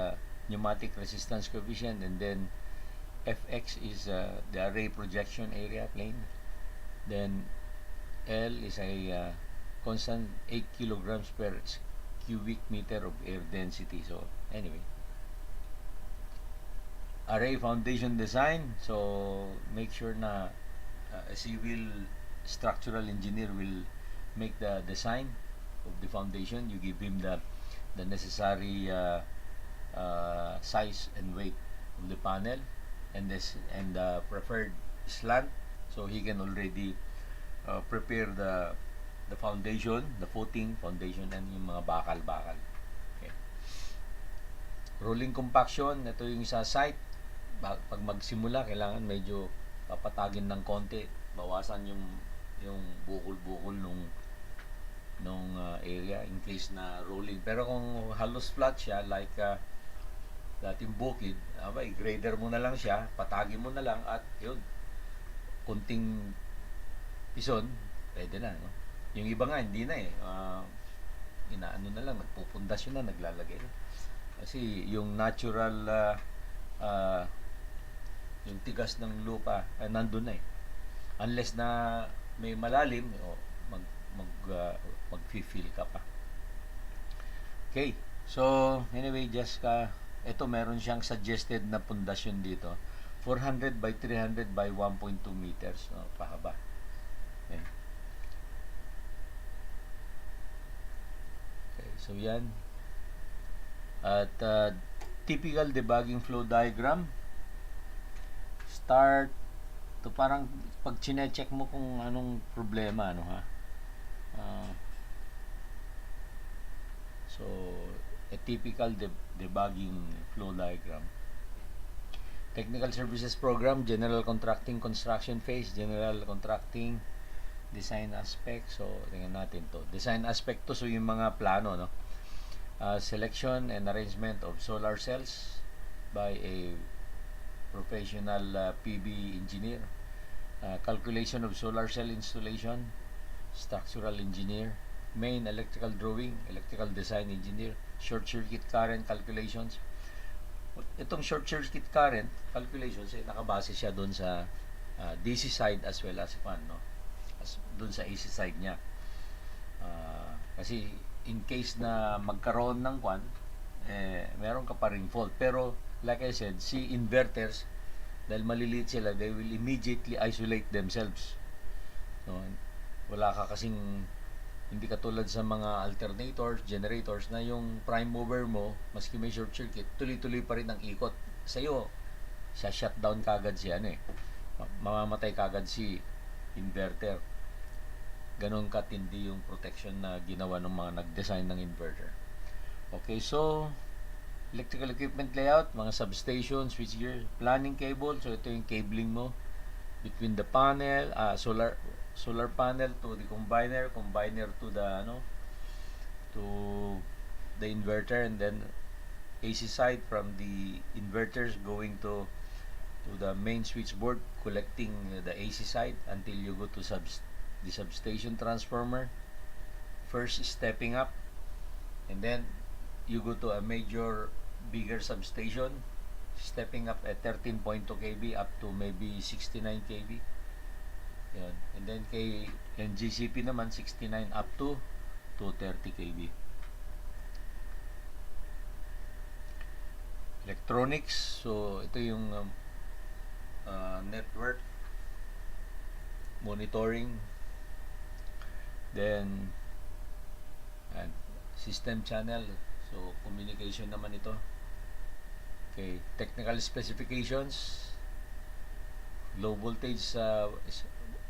pneumatic resistance coefficient, and then Fx is the array projection area plane. Then L is a constant 8 kilograms per cubic meter of air density. So anyway, array foundation design. So make sure na a civil structural engineer will make the design of the foundation. You give him the necessary size and weight of the panel and the preferred slant, so he can already prepare the the foundation, the footing, foundation, and yung mga bakal-bakal. Okay. Rolling compaction, ito yung sa site. Pag magsimula, kailangan medyo papatagin ng konti, bawasan yung bukol-bukol nung area in case na rolling. Pero kung halos flat siya, like dating bukid, abay, grader mo na lang siya, patagin mo na lang, at yun, kunting pison, pwede na, no? Yung iba nga, hindi na eh. Inaano na lang, nagpupundasyon na, naglalagay na. Kasi yung natural, yung tigas ng lupa, nandun na eh. Unless na may malalim, mag-fill ka pa. Okay. So, anyway, just ito meron siyang suggested na pundasyon dito. 400 by 300 by 1.2 meters, no, pahaba. Okay. Okay, so yan. At typical debugging flow diagram. Start to parang pag chine-check mo kung anong problema, ano ha. So, a typical debugging flow diagram. Technical Services Program, General Contracting Construction Phase, General Contracting Design Aspect. So, tingnan natin to. Design aspect to, so yung mga plano, no? Selection and arrangement of solar cells by a professional PV engineer. Calculation of solar cell installation, structural engineer. Main electrical drawing, electrical design engineer. Short circuit current calculations. Itong short circuit current calculations, nakabase siya doon sa DC side as well as fan, no? Doon sa AC side niya. Kasi in case na magkaroon ng kwan, meron ka pa ring fault. Pero like I said, si inverters, dahil maliliit sila, they will immediately isolate themselves. No? Wala ka kasing, hindi katulad sa mga alternators, generators, na yung prime mover mo, maski may short circuit, tuloy-tuloy pa rin ang ikot. Sa'yo, siya shutdown kagad siya, mamamatay kagad si inverter. Ganon katindi yung protection na ginawa ng mga nag-design ng inverter. Okay, so electrical equipment layout, mga substation, switchgear, planning cable. So ito yung cabling mo between the panel, solar panel to the combiner to the to the inverter, and then AC side from the inverters going to the main switchboard, collecting the AC side until you go to the substation transformer, first stepping up, and then you go to a bigger substation, stepping up at 13.2 kV up to maybe 69 kV. Yan. And then kay NGCP naman 69 up to 230 kV. Electronics, so ito yung network monitoring, then and system channel, so communication naman ito. Okay, technical specifications, low voltage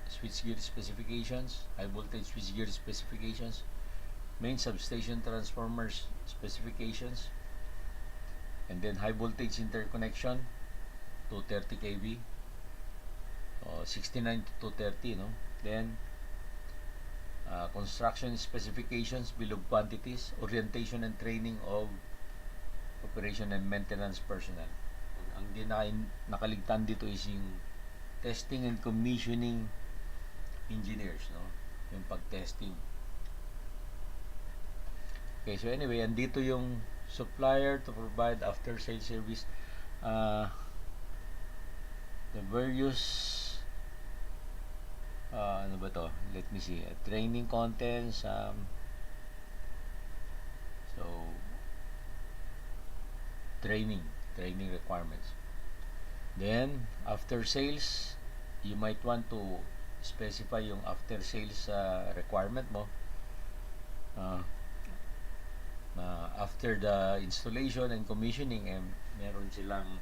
switchgear specifications, high voltage switchgear specifications, main substation transformers specifications, and then high voltage interconnection 230 kV, 69 to 230, no? Then construction specifications, bill of quantities, orientation and training of operation and maintenance personnel. Ang nakaligtan dito is yung testing and commissioning engineers, no? Yung pag-testing. Okay, so anyway, andito yung supplier to provide after sales service. The various ano ba to? Let me see. Training contents, so training requirements. Then after sales, you might want to specify yung after sales requirement mo. After the installation and commissioning, meron silang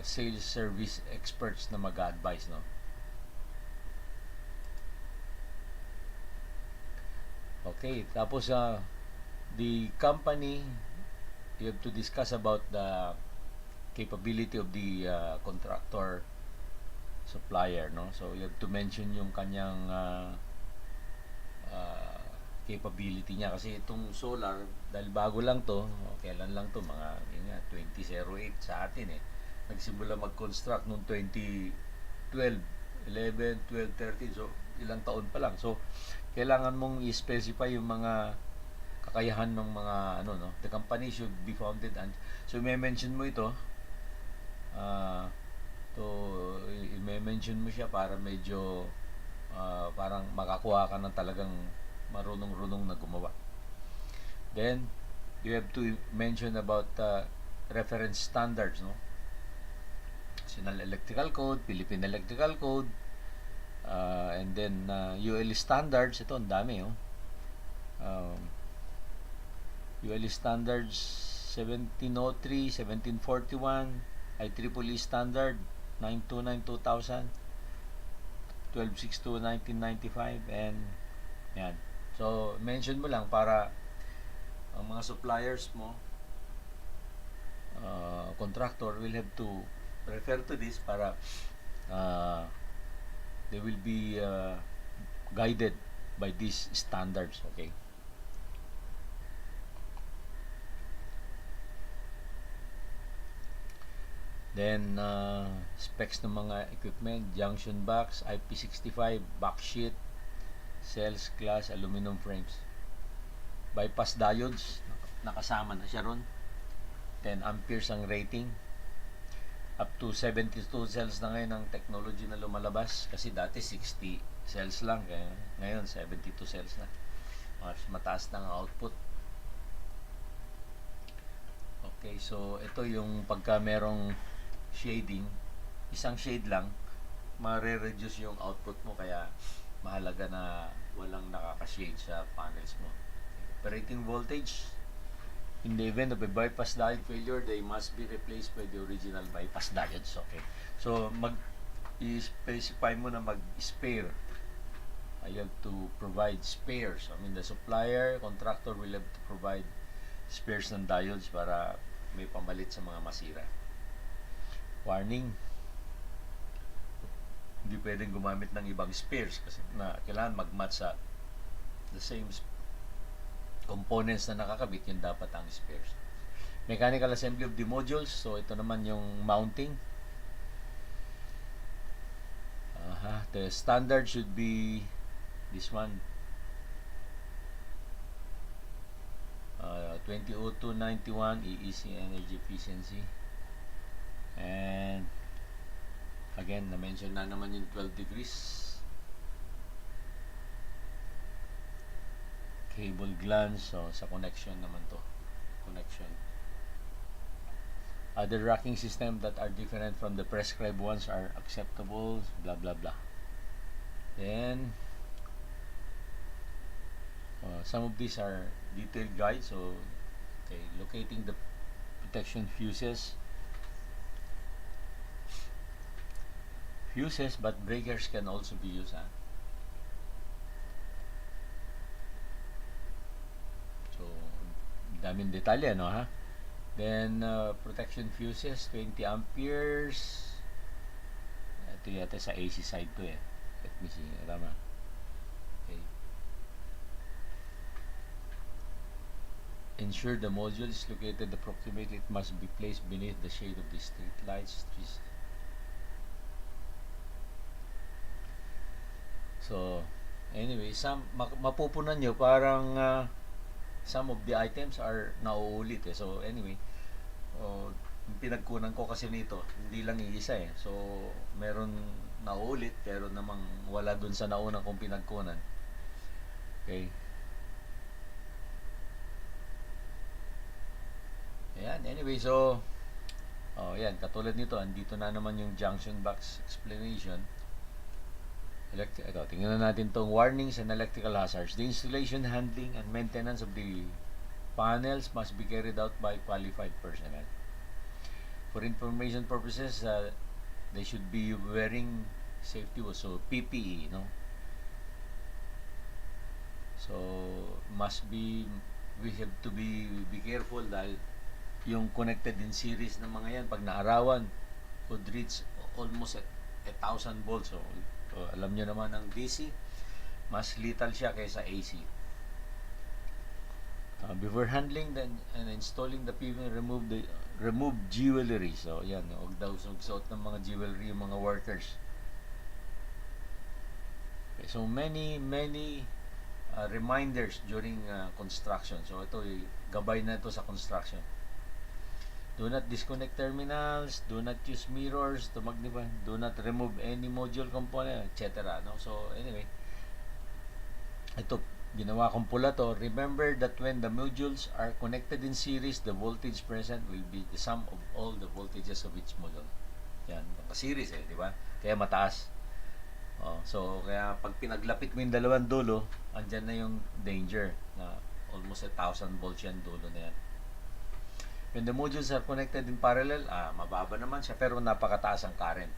sales service experts na mag-advise, no? Okay, tapos the company, you have to discuss about the capability of the contractor supplier, no? So you have to mention yung kanyang uh, capability niya kasi itong solar dahil bago lang to, kailan lang to, mga yun nga 2008 sa atin eh. Nagsimula mag-construct noong 2012, 11, 12, 13. So ilang taon pa lang. So kailangan mong i-specify yung mga kakayahan ng mga ano, no, the company should be founded, and so may mention mo ito, to i-mention mo siya para medyo parang makakuha ka ng talagang marunong-runong na gumawa. Then you have to mention about reference standards, no, National Electrical Code, Philippine Electrical Code, and then UL standards. Ito ang dami, oh. UL standards 1703, 1741, IEEE standard 929-2000, 1262-1995, and yan. So mention mo lang para ang mga suppliers mo, contractor will have to refer to this para they will be guided by these standards. Okay. Then specs ng mga equipment: junction box, IP65, backsheet, cells, glass, aluminum frames. Bypass diodes, nakasama na siya ron. 10 amperes ang rating. Up to 72 cells na ngayon ang technology na lumalabas, kasi dati 60 cells lang, kaya ngayon 72 cells na. Mas mataas na ang output. Okay, so ito yung pagka merong shading, isang shade lang, mare-reduce yung output mo, kaya mahalaga na walang nakaka-shade sa panels mo. Operating voltage: in the event of a bypass diode failure, they must be replaced by the original bypass diodes. Okay. So i-specify mo na mag-spare. You have to provide spares. I mean, the supplier, contractor will have to provide spares ng diodes para may pamalit sa mga masira. Warning: hindi pwedeng gumamit ng ibang spares kasi kailangan mag-match sa the same components na nakakabit, yun dapat ang spares. Mechanical assembly of the modules. So ito naman yung mounting. The standard should be this one, 2002-91 EEC energy efficiency. And again, na-mention na naman yung 12 degrees. Cable glands, so sa connection naman to. Connection. Other racking system that are different from the prescribed ones are acceptable, blah blah blah. Then some of these are detailed guides. So okay, locating the protection fuses. Fuses, but breakers can also be used. So daming detalye, no, ha? Then protection fuses 20 amperes. Ito yata sa AC side to eh. Let me see, tama. Okay. Ensure the module is located approximately. It must be placed beneath the shade of the street lights. So anyway, mapupunan nyo parang some of the items are nauulit eh. So anyway, yung pinagkunan ko kasi nito, hindi lang iisa eh. So meron nauulit, pero namang wala dun sa naunang kong pinagkunan. Okay. Ayan, anyway, so yan, katulad nito, andito na naman yung junction box explanation. Ito, tingnan natin tong warnings and electrical hazards. The installation, handling, and maintenance of the panels must be carried out by qualified personnel. For information purposes, they should be wearing safety, so PPE, no? So So, we have to be careful dahil yung connected in series ng mga yan, pag naarawan, could reach almost 1,000 volts. So, alam nyo naman ang DC, mas lethal siya kaysa AC. Before handling and installing the PV, remove jewelry. So, yan, huwag daw suot ng mga jewelry yung mga workers. Okay, so, many reminders during construction. So, ito, gabay na ito sa construction. Do not disconnect terminals, do not use mirrors to magnify, do not remove any module component, etc. No? So, anyway, ito, ginawa kong pula to. Remember that when the modules are connected in series, the voltage present will be the sum of all the voltages of each module. Yan, series di ba? Kaya mataas. So, kaya pag pinaglapit mo yung dalawang dulo, andyan na yung danger na almost 1,000 volts yan dulo na yan. When the modules are connected in parallel, mababa naman siya pero napakataas ang current.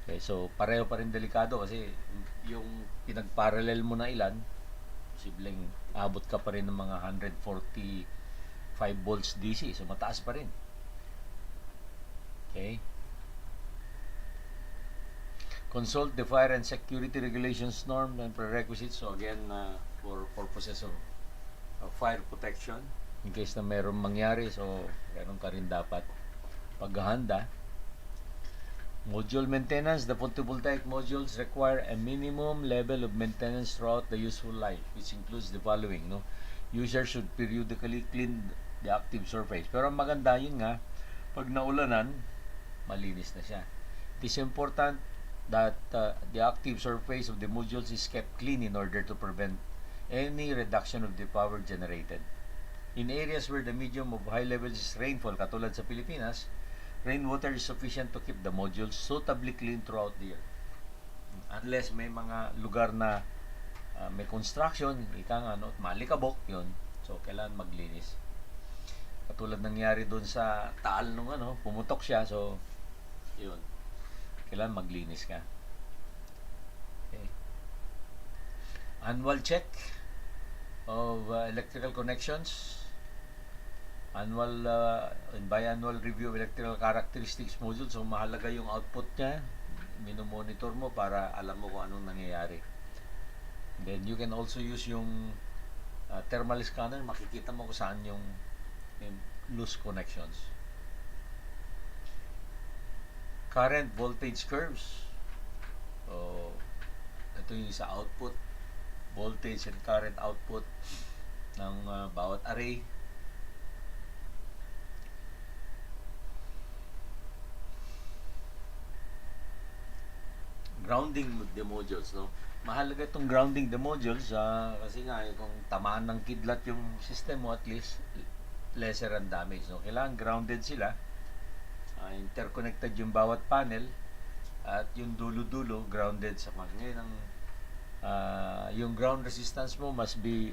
Okay, so pareho pa rin delikado kasi yung pinag-parallel mo na ilan, posibleng abot ka pa rin ng mga 145 volts DC. So mataas pa rin. Okay. Consult the fire and security regulations norm and prerequisites. So again, for purposes of fire protection, in case na mayroong mangyari, so meron ka rin dapat paghahanda. Module maintenance. The photovoltaic modules require a minimum level of maintenance throughout the useful life, which includes the following. No? Users should periodically clean the active surface. Pero ang maganda yun nga, pag naulanan, malinis na siya. It is important that the active surface of the modules is kept clean in order to prevent any reduction of the power generated. In areas where the medium of high levels is rainfall, katulad sa Pilipinas, rainwater is sufficient to keep the modules suitably clean throughout the year. Unless may mga lugar na may construction, malikabok yun. So, kailangan maglinis. Katulad nangyari doon sa Taal nung pumutok siya. So, yun. Kailangan maglinis ka. Okay. Annual check of electrical connections. Annual and biannual review of electrical characteristics module. So, mahalaga yung output niya. Minomonitor mo para alam mo kung anong nangyayari. Then, you can also use yung thermal scanner. Makikita mo kung saan yung loose connections. Current voltage curves. So, ito yung sa output. Voltage and current output ng bawat array. Grounding the modules, no? Mahalaga itong grounding the modules kasi nga kung tamaan ng kidlat yung system mo, at least lesser ang damage, no? Kailangan grounded sila, interconnected yung bawat panel, at yung dulo-dulo grounded sa ngayon yung ground resistance mo must be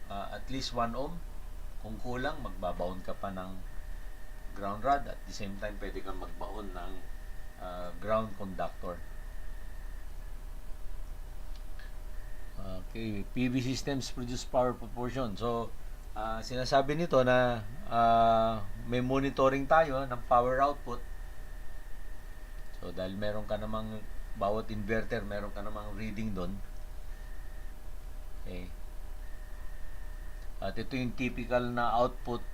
at least 1 ohm. Kung kulang, magbabaon ka pa ng ground rod. At the same time, pwede kang magbaon ng ground conductor. Okay, PV systems produce power proportion. So, sinasabi nito na may monitoring tayo ng power output. So, dahil meron ka namang bawat inverter, meron ka namang reading doon. Okay. At ito yung typical na output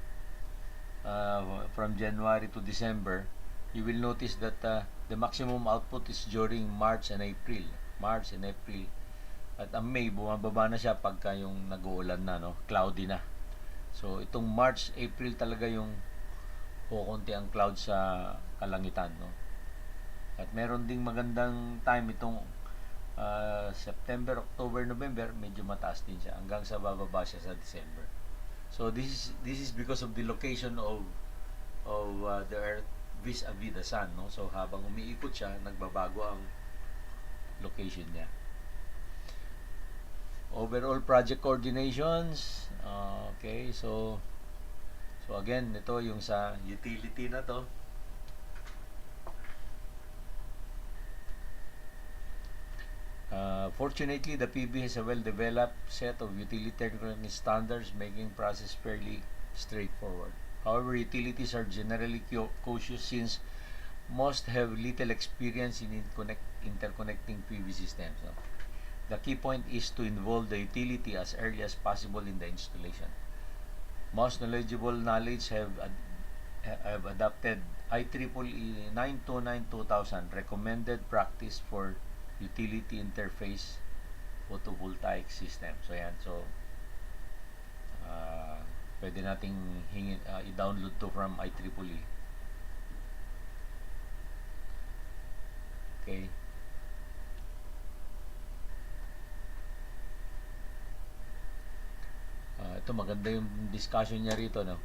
from January to December. You will notice that the maximum output is during March and April. At ang May, bumababa na siya pagka yung nag-uulan na, no? Cloudy na. So, itong March, April talaga yung kukunti ang cloud sa kalangitan, no? At meron ding magandang time itong September, October, November, medyo mataas din siya hanggang sa bababa siya sa December. So, this is because of the location of the Earth vis-a-vis the Sun, no? So, habang umiikot siya, nagbabago ang location niya. Overall project coordinations. Okay, so again, ito yung sa utility na to. Fortunately, the PB has a well-developed set of utilitarian standards, making process fairly straightforward. However, utilities are generally cautious since most have little experience in interconnecting PV systems. No? The key point is to involve the utility as early as possible in the installation. Most knowledgeable knowledge have adopted IEEE 929-2000 recommended practice for utility interface photovoltaic system. So yan. So pwede nating i-download to from IEEE. Okay. Ito maganda yung discussion niya rito, no.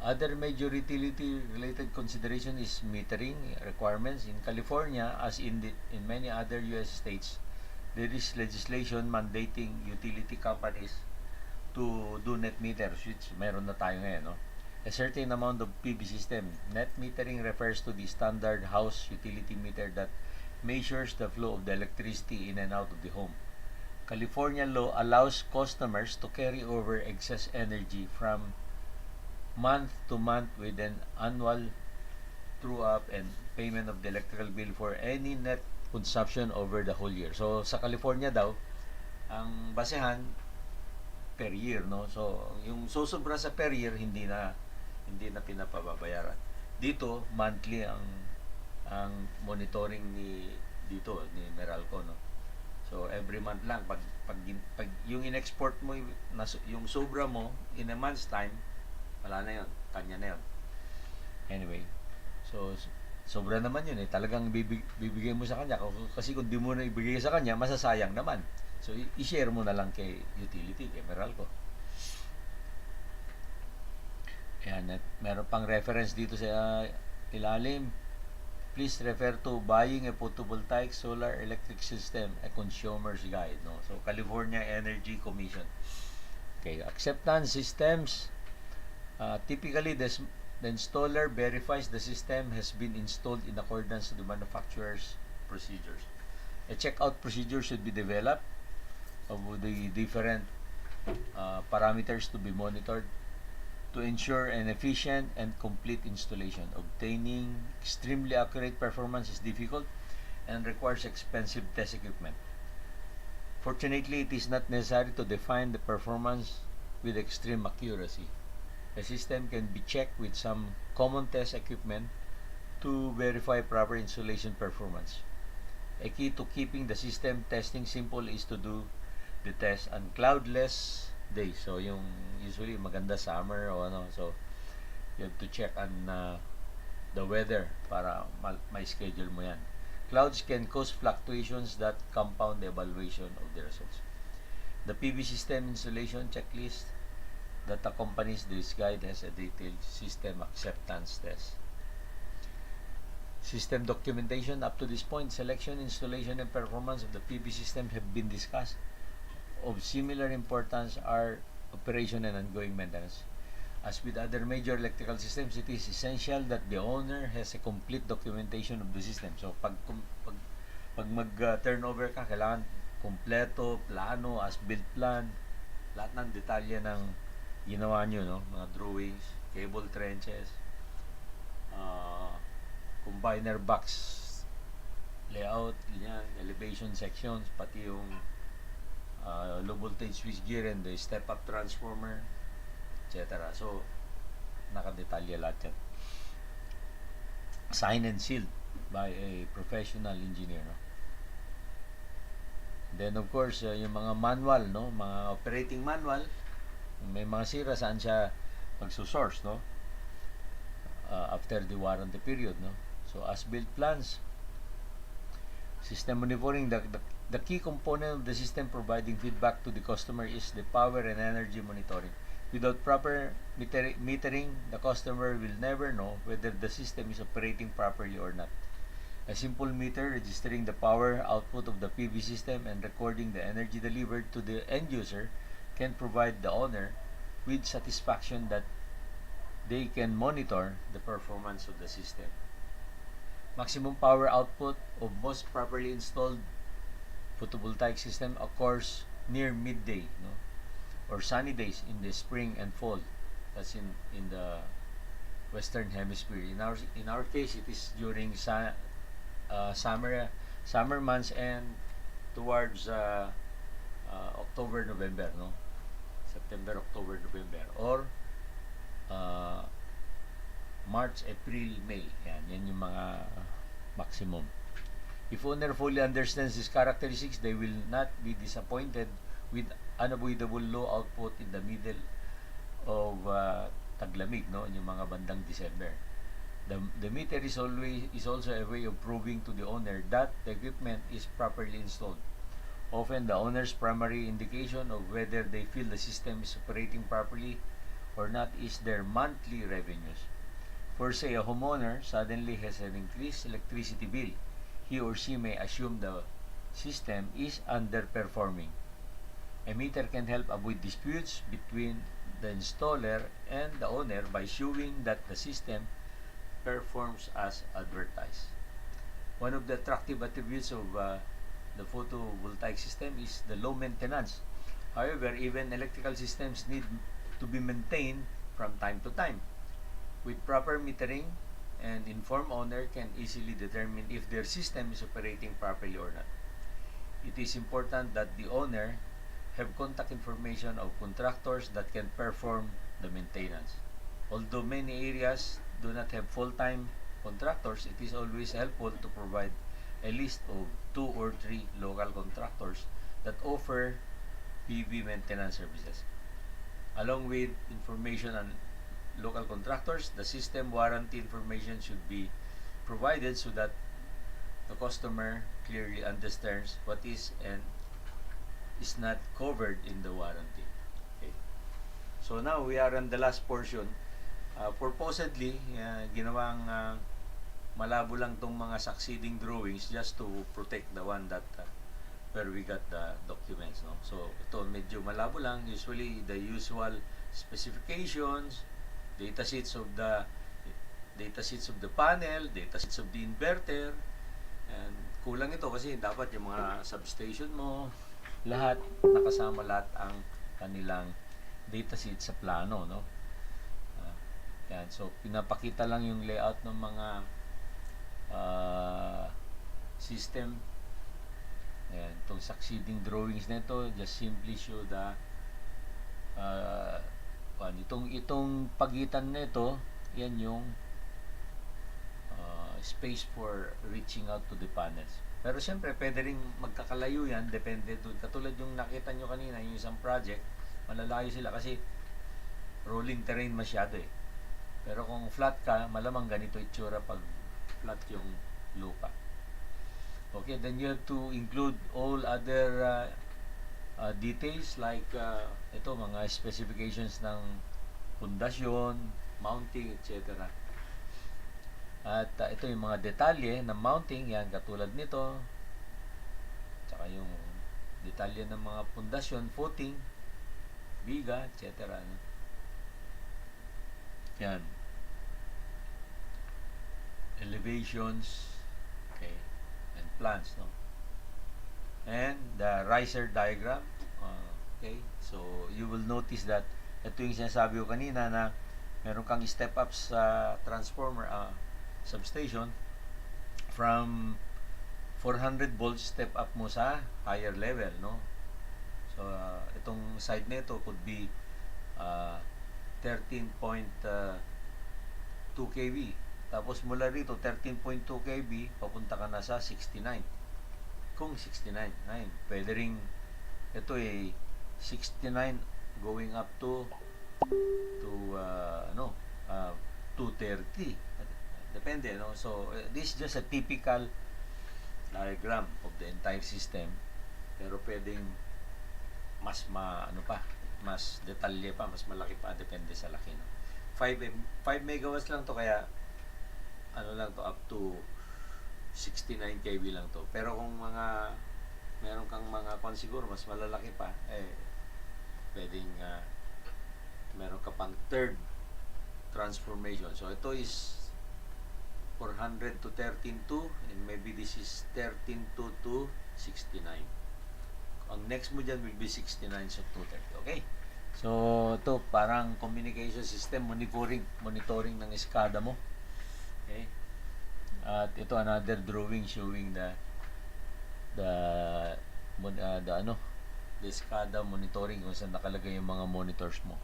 Other major utility related consideration is metering requirements in California, as in many other US states. There is legislation mandating utility companies to do net meters, which meron na tayo ngayon, no. A certain amount of PV system. Net metering refers to the standard house utility meter that measures the flow of the electricity in and out of the home. California law allows customers to carry over excess energy from month to month with an annual true-up and payment of the electrical bill for any net consumption over the whole year. So, sa California daw, ang basehan per year, no? So, yung susobra sa per year, hindi na pinapababayaran. Dito, monthly ang monitoring ni Meralco, no? So, every month lang. Pag yung in-export mo, yung sobra mo, in a month's time, wala na yun. Kanya na yun. Anyway, so, sobra naman yun eh. Talagang bibigay mo sa kanya. Kasi kung di mo na ibigay sa kanya, masasayang naman. So, i-share mo na lang kay utility, kay Meralco. Ayan, at meron pang reference dito sa ilalim. Please refer to Buying a Photovoltaic Solar Electric System, a Consumer's Guide. No? So, California Energy Commission. Okay, acceptance systems. Typically, the installer verifies the system has been installed in accordance to the manufacturer's procedures. A checkout procedure should be developed of the different parameters to be monitored to ensure an efficient and complete installation. Obtaining extremely accurate performance is difficult and requires expensive test equipment. Fortunately, it is not necessary to define the performance with extreme accuracy. The system can be checked with some common test equipment to verify proper installation performance. A key to keeping the system testing simple is to do the test on cloudless days. So, yung usually maganda summer o ano. So, you have to check on the weather para may schedule mo yan. Clouds can cause fluctuations that compound the evaluation of the results. The PV system installation checklist that accompanies this guide has a detailed system acceptance test. System documentation. Up to this point, selection, installation, and performance of the PV system have been discussed. Of similar importance are operation and ongoing maintenance. As with other major electrical systems, it is essential that the owner has a complete documentation of the system. So, pag mag-turnover ka, kailangan kompleto, plano, as-built plan, lahat ng detalye ng ginawa nyo, no? Mga drawings, cable trenches, combiner box layout, ganyan, elevation sections, pati yung low voltage switchgear and the step-up transformer, etc. So, nakadetalya lahat yan. Signed and sealed by a professional engineer, no? Then, of course, yung mga manual, no? Mga operating manual, may mga sira saan siya magsusource, no? After the warranty period, no? So, as-built plans, system monitoring, the key component of the system providing feedback to the customer is the power and energy monitoring. Without proper metering, the customer will never know whether the system is operating properly or not. A simple meter registering the power output of the PV system and recording the energy delivered to the end user can provide the owner with satisfaction that they can monitor the performance of the system. Maximum power output of most properly installed photovoltaic system occurs near midday, no, or sunny days in the spring and fall. That's in the Western Hemisphere. In our case, it is during summer months and towards October, November, no, September, October, November, or uh, March, April, May. Yan yung mga maximum. If owner fully understands these characteristics, they will not be disappointed with unavoidable low output in the middle of taglamig, no, yung mga bandang December. The meter is also a way of proving to the owner that the equipment is properly installed. Often the owner's primary indication of whether they feel the system is operating properly or not is their monthly revenues. For say a homeowner suddenly has an increased electricity bill, he or she may assume the system is underperforming. A meter can help avoid disputes between the installer and the owner by showing that the system performs as advertised. One of the attractive attributes of the photovoltaic system is the low maintenance. However, even electrical systems need to be maintained from time to time. With proper metering, an informed owner can easily determine if their system is operating properly or not. It is important that the owner have contact information of contractors that can perform the maintenance. Although many areas do not have full-time contractors, it is always helpful to provide a list of 2 or 3 local contractors that offer PV maintenance services. Along with information on local contractors, the system warranty information should be provided so that the customer clearly understands what is and is not covered in the warranty. Okay. So now we are on the last portion. Purposedly, ginawang malabo lang tong mga succeeding drawings just to protect the one that where we got the documents, no? So ito medyo malabo lang. Usually the usual specifications, datasheets of the panel, datasheets of the inverter, and kulang ito kasi dapat yung mga substation mo lahat nakasama lahat ang kanilang datasheet sa plano, no? Yan, so pinapakita lang yung layout ng mga system. Ayan, itong succeeding drawings nito just simply show the itong pagitan nito, yan yung space for reaching out to the panels. Pero siyempre, pwede rin magkakalayo yan, depende doon. Katulad yung nakita nyo kanina, yung isang project, malalayo sila kasi rolling terrain masyado eh. Pero kung flat ka, malamang ganito itsura pag flat yung lupa. Okay, then you have to include all other details like ito, mga specifications ng pundasyon, mounting, etc. At ito yung mga detalye ng mounting, yan katulad nito. Tsaka yung detalye ng mga pundasyon, footing, biga, etc. Yan. Elevations, okay, and plans, no? And the riser diagram, okay, so you will notice that ito yung sinasabi ko kanina na meron kang step up sa transformer substation from 400 volts step up mo sa higher level, no? So itong side nito could be 13.2 kV. Tapos mula rito 13.2 kV papunta ka na sa 69. Kung 69, pwede ring ito 69 going up to 230. Depende, no? So this is just a typical diagram of the entire system. Pero pwedeng mas mas detalye pa, mas malaki pa, depende sa laki, no? 5 megawatts lang to, kaya lang to, up to 69 kV lang to. Pero kung meron kang mga siguro mas malalaki pa, pwedeng meron ka pang third transformation. So ito is 400 to 13.2 and maybe this is 13.2 to 69. ang next mo dyan will be 69 so 230. Okay? So, ito parang communication system, monitoring ng eskada mo. Okay? At ito another drawing showing the eskada monitoring kung saan nakalagay yung mga monitors mo.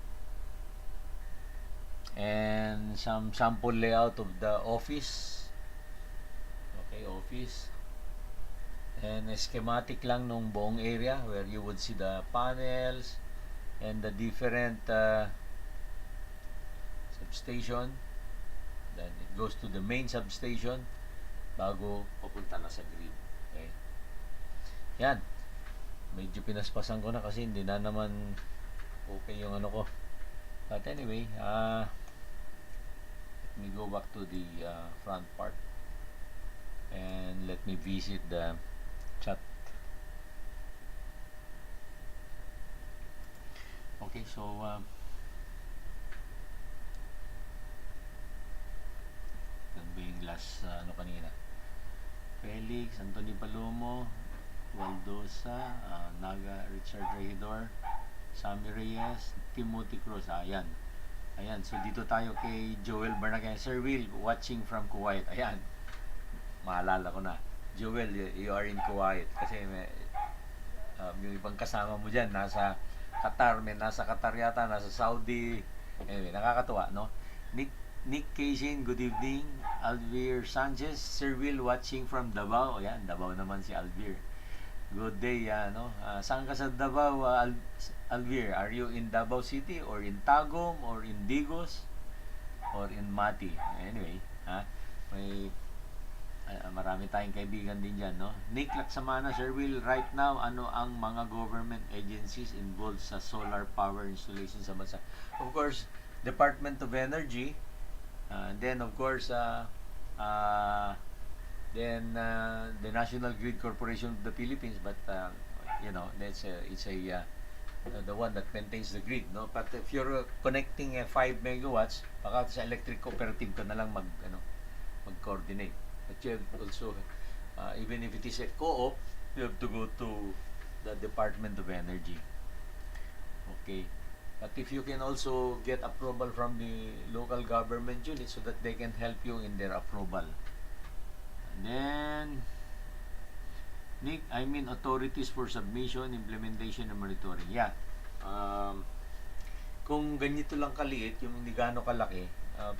And some sample layout of the office. Okay, office. And a schematic lang nung buong area where you would see the panels and the different substation. Then it goes to the main substation bago papunta na sa grid. Okay. Yan. Medyo pinaspasan ko na kasi hindi na naman okay yung ano ko. But anyway, let me go back to the front part and let me visit the chat. Okay, so yan ba yung last kanina? Felix, Anthony Palomo, Waldosa, Naga, Richard Regidor, Sammy Reyes, Timothy Cruz. Ayan. So dito tayo kay Joel Barnagay. Sir Will, watching from Kuwait. Ayan. Maalala ko na. Joel, you are in Kuwait. Kasi yung ibang kasama mo dyan, nasa Qatar, nasa Qatar yata, nasa Saudi. Anyway, nakakatuwa, no? Nick Kaysin, good evening. Alvir Sanchez, Sir Will, watching from Davao. Ayan, Davao naman si Alvir. Good day, saan ka sa Davao, Alvir? Are you in Davao City or in Tagum or in Digos or in Mati? Anyway, may marami tayong kaibigan din dyan, no? Nick Laksamana, Sir Will, right now, ano ang mga government agencies involved sa solar power installation sa bansa? Of course, Department of Energy, then of course, then the National Grid Corporation of the Philippines, but it's the one that maintains the grid, no? But if you're connecting 5 megawatts, baka sa electric cooperative ka na lang mag-coordinate. But you have also even if it is a co-op, you have to go to the Department of Energy. Okay. But if you can also get approval from the local government unit so that they can help you in their approval. And then, Nick, authorities for submission, implementation, and monitoring. Yeah. Kung ganito lang kaliit, yung hindi gaano kalaki,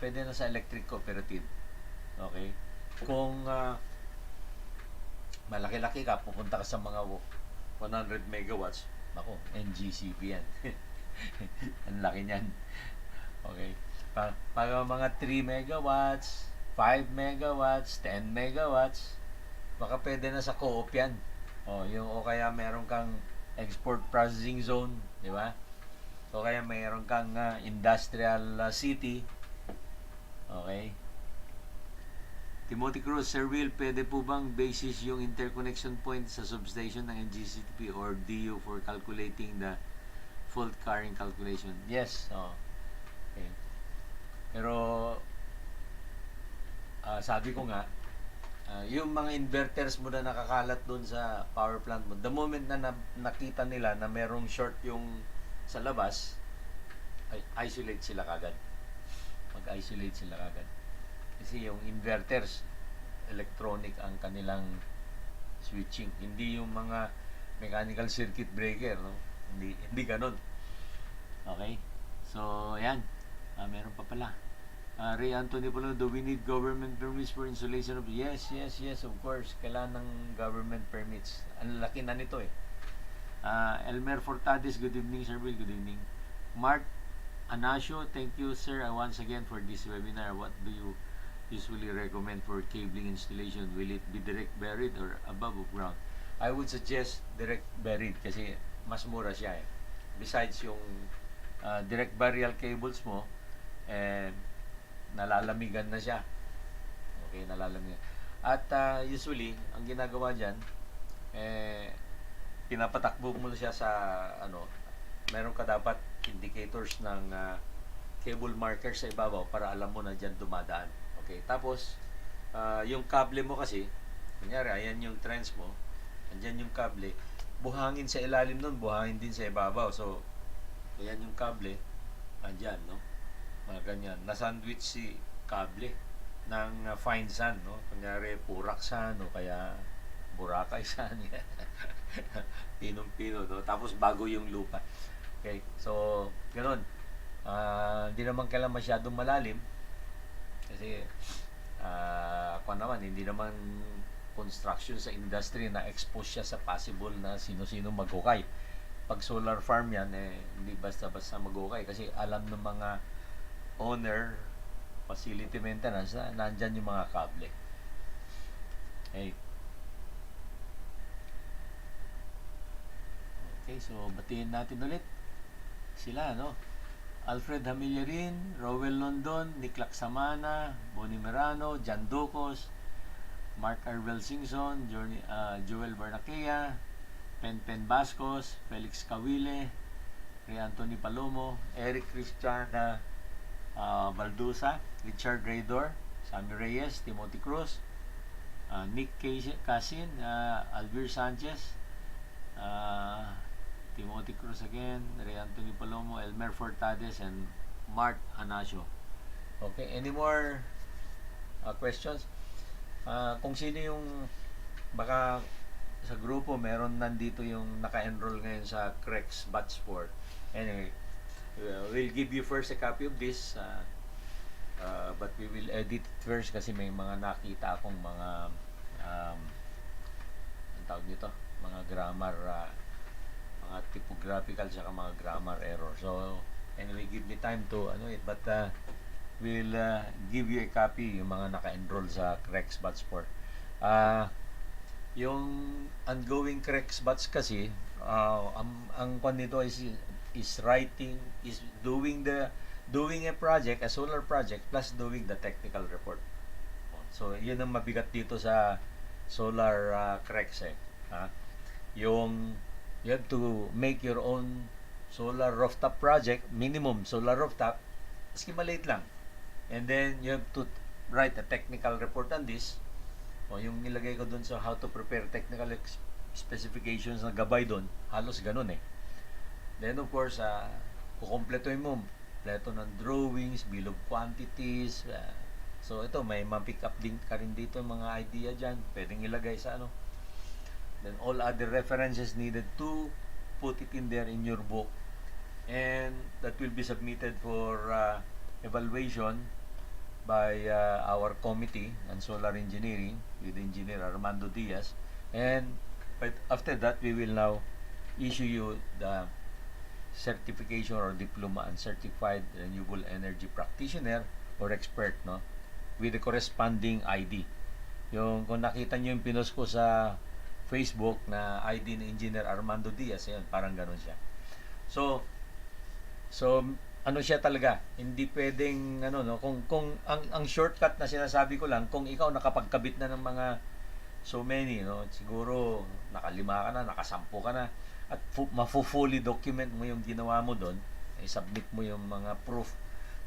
pwede na sa electric cooperative. Okay? Kung malaki-laki ka, pupunta ka sa mga 100 megawatts, ako, NGCP yan. Ang laki niyan. Okay? Pag mga 3 megawatts, 5 megawatts, 10 megawatts, baka pwede na sa co-op yan. O kaya meron kang export processing zone, di ba? O kaya meron kang industrial city. Okay? Timothy Cruz, Sir Will, pwede po bang basis yung interconnection point sa substation ng NGCP or DU for calculating the fault carrying calculation? Yes. Okay. Pero sabi ko nga, yung mga inverters mo na nakakalat doon sa power plant mo, the moment na nakita nila na merong short yung sa labas, isolate sila kagad. Mag-isolate sila kagad. Kasi yung inverters, electronic ang kanilang switching. Hindi yung mga mechanical circuit breaker, no? Hindi ganun. Okay? So, ayan. Meron pa pala. Ray Anthony Polo, do we need government permits for installation of... Yes, of course. Kailangan ng government permits. Ang laki na nito eh. Elmer Fortades, good evening, Sir Will. Good evening. Mark Anasio, thank you, sir, once again for this webinar. What do you usually recommend for cabling installation? Will it be direct buried or above ground? I would suggest direct buried kasi mas mura siya eh. Besides yung direct burial cables mo, nalalamigan na siya. Okay, nalalamigan. At usually, ang ginagawa dyan, pinapatakbo mo siya sa meron ka dapat indicators ng cable marker sa ibabaw para alam mo na dyan dumadaan. Okay, tapos yung kable mo kasi, kunyari, ayan yung trends mo, andyan yung kable, buhangin sa ilalim nun, buhangin din sa ibabaw. So, ayan yung kable. Andyan, no? Mga ganyan. Nasandwich si kable ng fine sand, no? Kunyari, purak sand, o kaya Boracay sand. Pinong-pino, no? Tapos bago yung lupa. Okay, so, ganun. Hindi naman kailan masyadong malalim. Kasi, ako naman, hindi naman construction sa industry na expose siya sa possible na sino-sino maghukay. Pag solar farm yan, hindi basta-basta maghukay kasi alam ng mga owner, facility maintenance na nandyan yung mga kable. Okay. Okay, so batiin natin ulit sila, no? Alfred Hamillarin, Rowell London, Nick Lacsamana, Bonnie Merano, Jan Ducos, Mark Arvel Singson, Joel Barnaquea, Pen Bascos, Felix Cawile, Ray Anthony Palomo, Eric Christian Baldusa, Richard Raydor, Sammy Reyes, Timothy Cruz, Nick Casin, Alvir Sanchez, Timothy Cruz again, Ray Anthony Palomo, Elmer Fortades, and Mark Anasio. Okay, any more questions? Kung sino yung baka sa grupo meron nandito yung naka-enroll ngayon sa CREX Batch 4. Anyway, we'll give you first a copy of this but we will edit it first kasi may mga nakita akong mga ang tawag nito, mga grammar mga typographical saka mga grammar error. So anyway, give me time to but we'll give you a copy yung mga naka-enroll sa CREX Batch 4. Yung ongoing CREX Batch kasi ang kwan nito is writing, is doing a project, a solar project, plus doing the technical report. So yun ang mabigat dito sa solar CREX yung you have to make your own solar rooftop project, minimum solar rooftop, maski maliit lang, and then you have to write a technical report on this. Yung nilagay ko dun sa how to prepare technical specifications na gabay dun, halos ganun Then of course, kukompletoin mo, kompleto ng drawings, bill of quantities. So ito, may ma-pick up din ka rin dito mga idea dyan. Pwedeng ilagay sa Then all other references needed to put it in there in your book. And that will be submitted for evaluation by our committee on solar engineering with Engineer Armando Diaz, and after that we will now issue you the certification or diploma and certified renewable energy practitioner or expert, no, with the corresponding ID. Yung kung nakita niyo yung pinost ko sa Facebook na ID ni Engineer Armando Diaz, yun, parang ganun siya. So ano siya talaga, hindi pwedeng kung ang shortcut na sinasabi ko lang, kung ikaw nakapagkabit na ng mga so many, siguro nakalima ka na, nakasampu ka na, at fully document mo yung ginawa mo doon, submit mo yung mga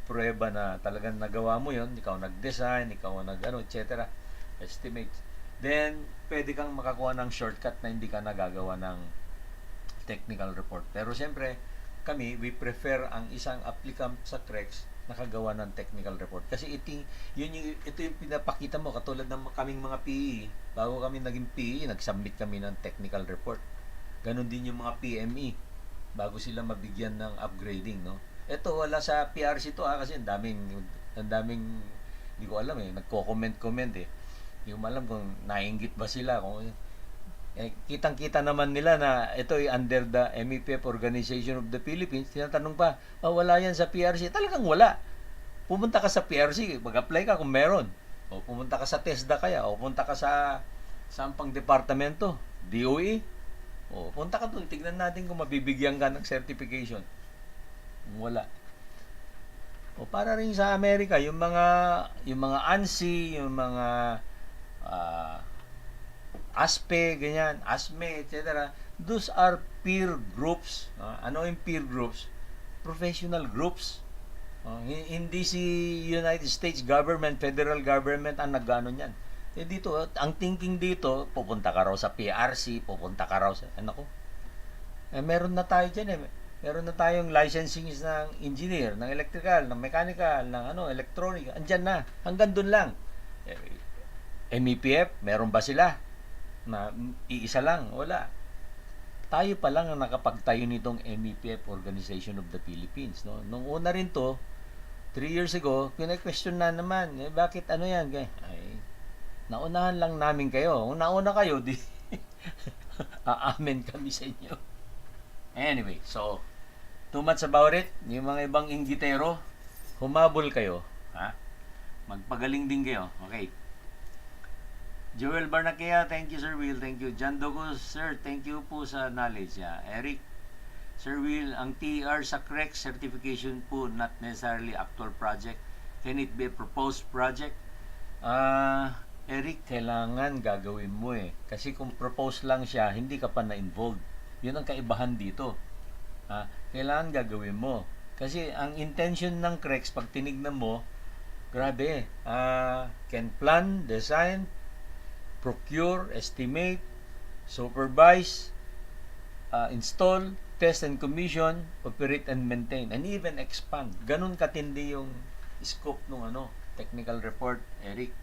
prueba na talagang nagawa mo yon, ikaw nag-design, ikaw etc. estimate, then pwede kang makakuha ng shortcut na hindi ka nagagawa ng technical report. Pero siyempre kami, we prefer ang isang applicant sa CREX nakagawa ng technical report. Kasi ito yung pinapakita mo, katulad ng kaming mga PE. Bago kami naging PE, nag-submit kami ng technical report. Ganon din yung mga PME. Bago sila mabigyan ng upgrading, no? Ito, wala sa PRC to kasi ang daming, hindi ko alam nagko-comment. Hindi ko alam kung nainggit ba sila, kung kitang-kita naman nila na ito ay under the MEPF Organization of the Philippines. Tinatanong pa, wala yan sa PRC. Talagang wala. Pumunta ka sa PRC, mag-apply ka kung meron. O pumunta ka sa TESDA kaya, o pumunta ka sa sampang departamento, DOE. O punta ka doon, tignan natin kung mabibigyan ka ng certification. Wala. O para rin sa Amerika, yung mga ANSI, yung mga ASPE, ganyan, ASME, etc. Those are peer groups. Ano yung peer groups? Professional groups. Hindi si United States government, federal government ang nagano niyan. Dito, ang thinking dito, pupunta ka raw sa PRC, pupunta ka raw sa, Meron na tayo dyan eh. Meron na tayong licensing ng engineer, ng electrical, ng mechanical, ng electronic. Andyan na. Hanggang dun lang. MEPF, meron ba sila? Na iisa lang? Wala. Tayo pa lang ang nakapagtayo nitong MEPF, Organization of the Philippines. No? Nung una rin to, 3 years ago, question na naman, bakit ano yan? Ay, naunahan lang namin kayo. Kung nauna kayo, di aamen kami sa inyo. Anyway, so, too much about it. Yung mga ibang inggitero, humabol kayo. Ha? Magpagaling din kayo. Okay. Joel Barnaquea, thank you Sir Will, thank you. John Dogo, Sir, thank you po sa knowledge. Eric, Sir Will, ang TR sa correct certification po, not necessarily actual project. Can it be a proposed project? Eric, kailangan gagawin mo eh. Kasi kung propose lang siya, hindi ka pa na-involved. Yun ang kaibahan dito. Kailangan gagawin mo. Kasi ang intention ng CREX, pag tinignan mo, grabe, can plan, design, procure, estimate, supervise, install, test and commission, operate and maintain, and even expand. Ganun katindi yung scope ng technical report, Eric.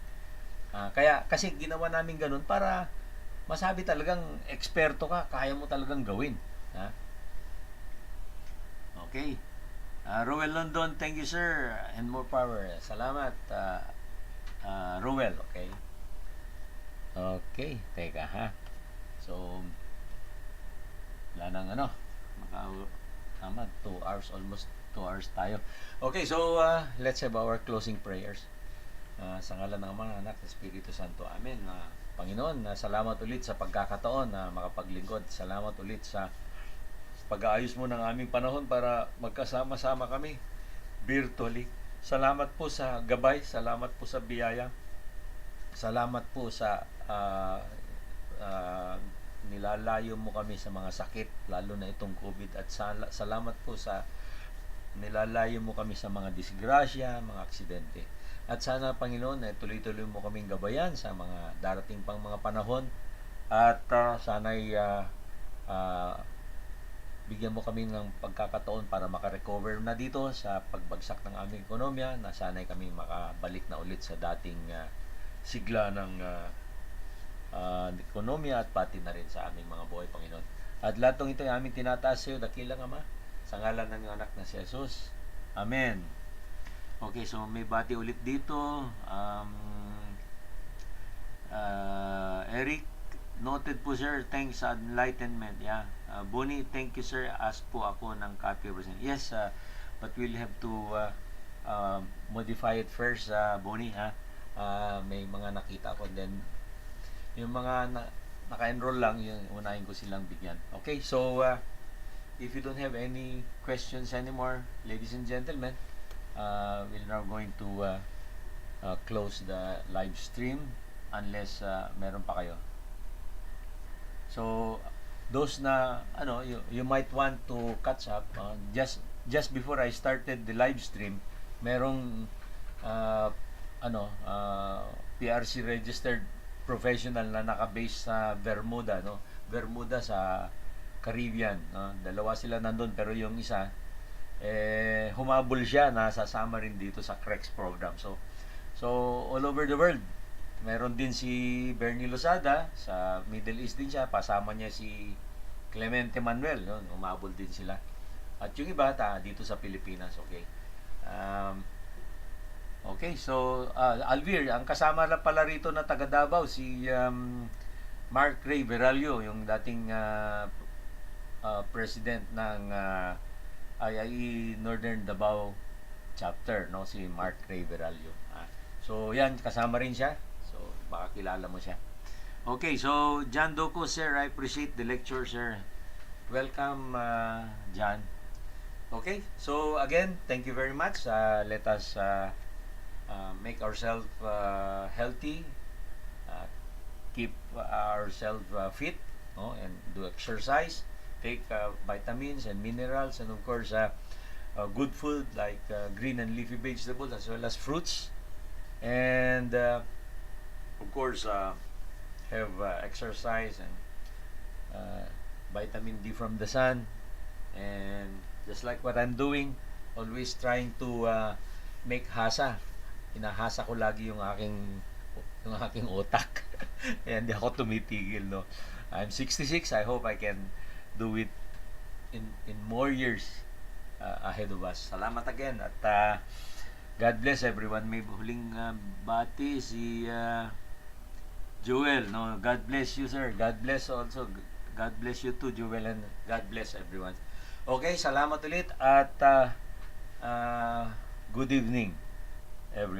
Kaya kasi ginawa namin ganun para masabi talagang eksperto ka, kaya mo talagang gawin. Okay. Rowell London, thank you sir, and more power. Salamat, Rowell. Okay. Okay, teka ha. So, wala nang tama, 2 hours, almost 2 hours tayo. Okay, so let's have our closing prayers. Sa ngalan ng Ama, Anak, Espiritu Santo. Amen. Panginoon, salamat ulit sa pagkakataon na makapaglingkod. Salamat ulit sa pag-aayos mo ng aming panahon para magkasama-sama kami virtually. Salamat po sa gabay, salamat po sa biyaya. Salamat po sa nilalayo mo kami sa mga sakit, lalo na itong COVID, at salamat po sa nilalayo mo kami sa mga disgrasya, mga aksidente. At sana, Panginoon, tuloy-tuloy mo kaming gabayan sa mga darating pang mga panahon, at sana'y bigyan mo kami ng pagkakataon para makarecover na dito sa pagbagsak ng aming ekonomiya, na sana'y kami makabalik na ulit sa dating sigla ng ekonomiya, at pati na rin sa aming mga buhay, Panginoon. At lahat ng ito ay aming tinataas sa iyo, dakilang Ama, sa ngalan ng anak na si Jesus. Amen. Okay, so may bati ulit dito. Eric, noted po sir, thanks sa enlightenment. Yeah. Bonnie, thank you sir, ask po ako ng copy of present. Yes, but we'll have to modify it first, Bonnie, ha. May mga nakita ko, then yung mga naka-enroll lang, yung unahin ko silang bigyan. Okay, so if you don't have any questions anymore, ladies and gentlemen, we're now going to close the live stream unless meron pa kayo. So those na you might want to catch up, just before I started the live stream, merong PRC registered professional na naka-base sa Bermuda, Bermuda sa Caribbean, dalawa sila nandun, pero yung isa humabol siya, nasasama rin dito sa CREX program. So all over the world. Meron din si Bernie Lozada, sa Middle East din siya, pasama niya si Clemente Manuel, humabol din sila. At yung iba dito sa Pilipinas. Okay. Okay, so Alvir, ang kasama na pala rito na taga Davao, si Mark Ray Veralio, yung dating president ng IIE Northern Davao Chapter, si Mark Ray Veralio. So yan, kasama rin siya. So baka kilala mo siya. Okay, so John Doco, sir, I appreciate the lecture, sir. Welcome, John. Okay, so again, thank you very much. Let us make ourselves healthy, keep ourselves fit, and do exercise, take vitamins and minerals, and of course good food like green and leafy vegetables as well as fruits, and of course have exercise and vitamin D from the sun, and just like what I'm doing, always trying to make hasa. Inahasa ko lagi yung aking utak. Kaya hindi ako tumitigil, no. I'm 66. I hope I can do it in more years ahead of us. Salamat again, at God bless everyone. May huling bati si Joel, no. God bless you, sir. God bless also. God bless you too, Joel, and God bless everyone. Okay, salamat ulit, at good evening.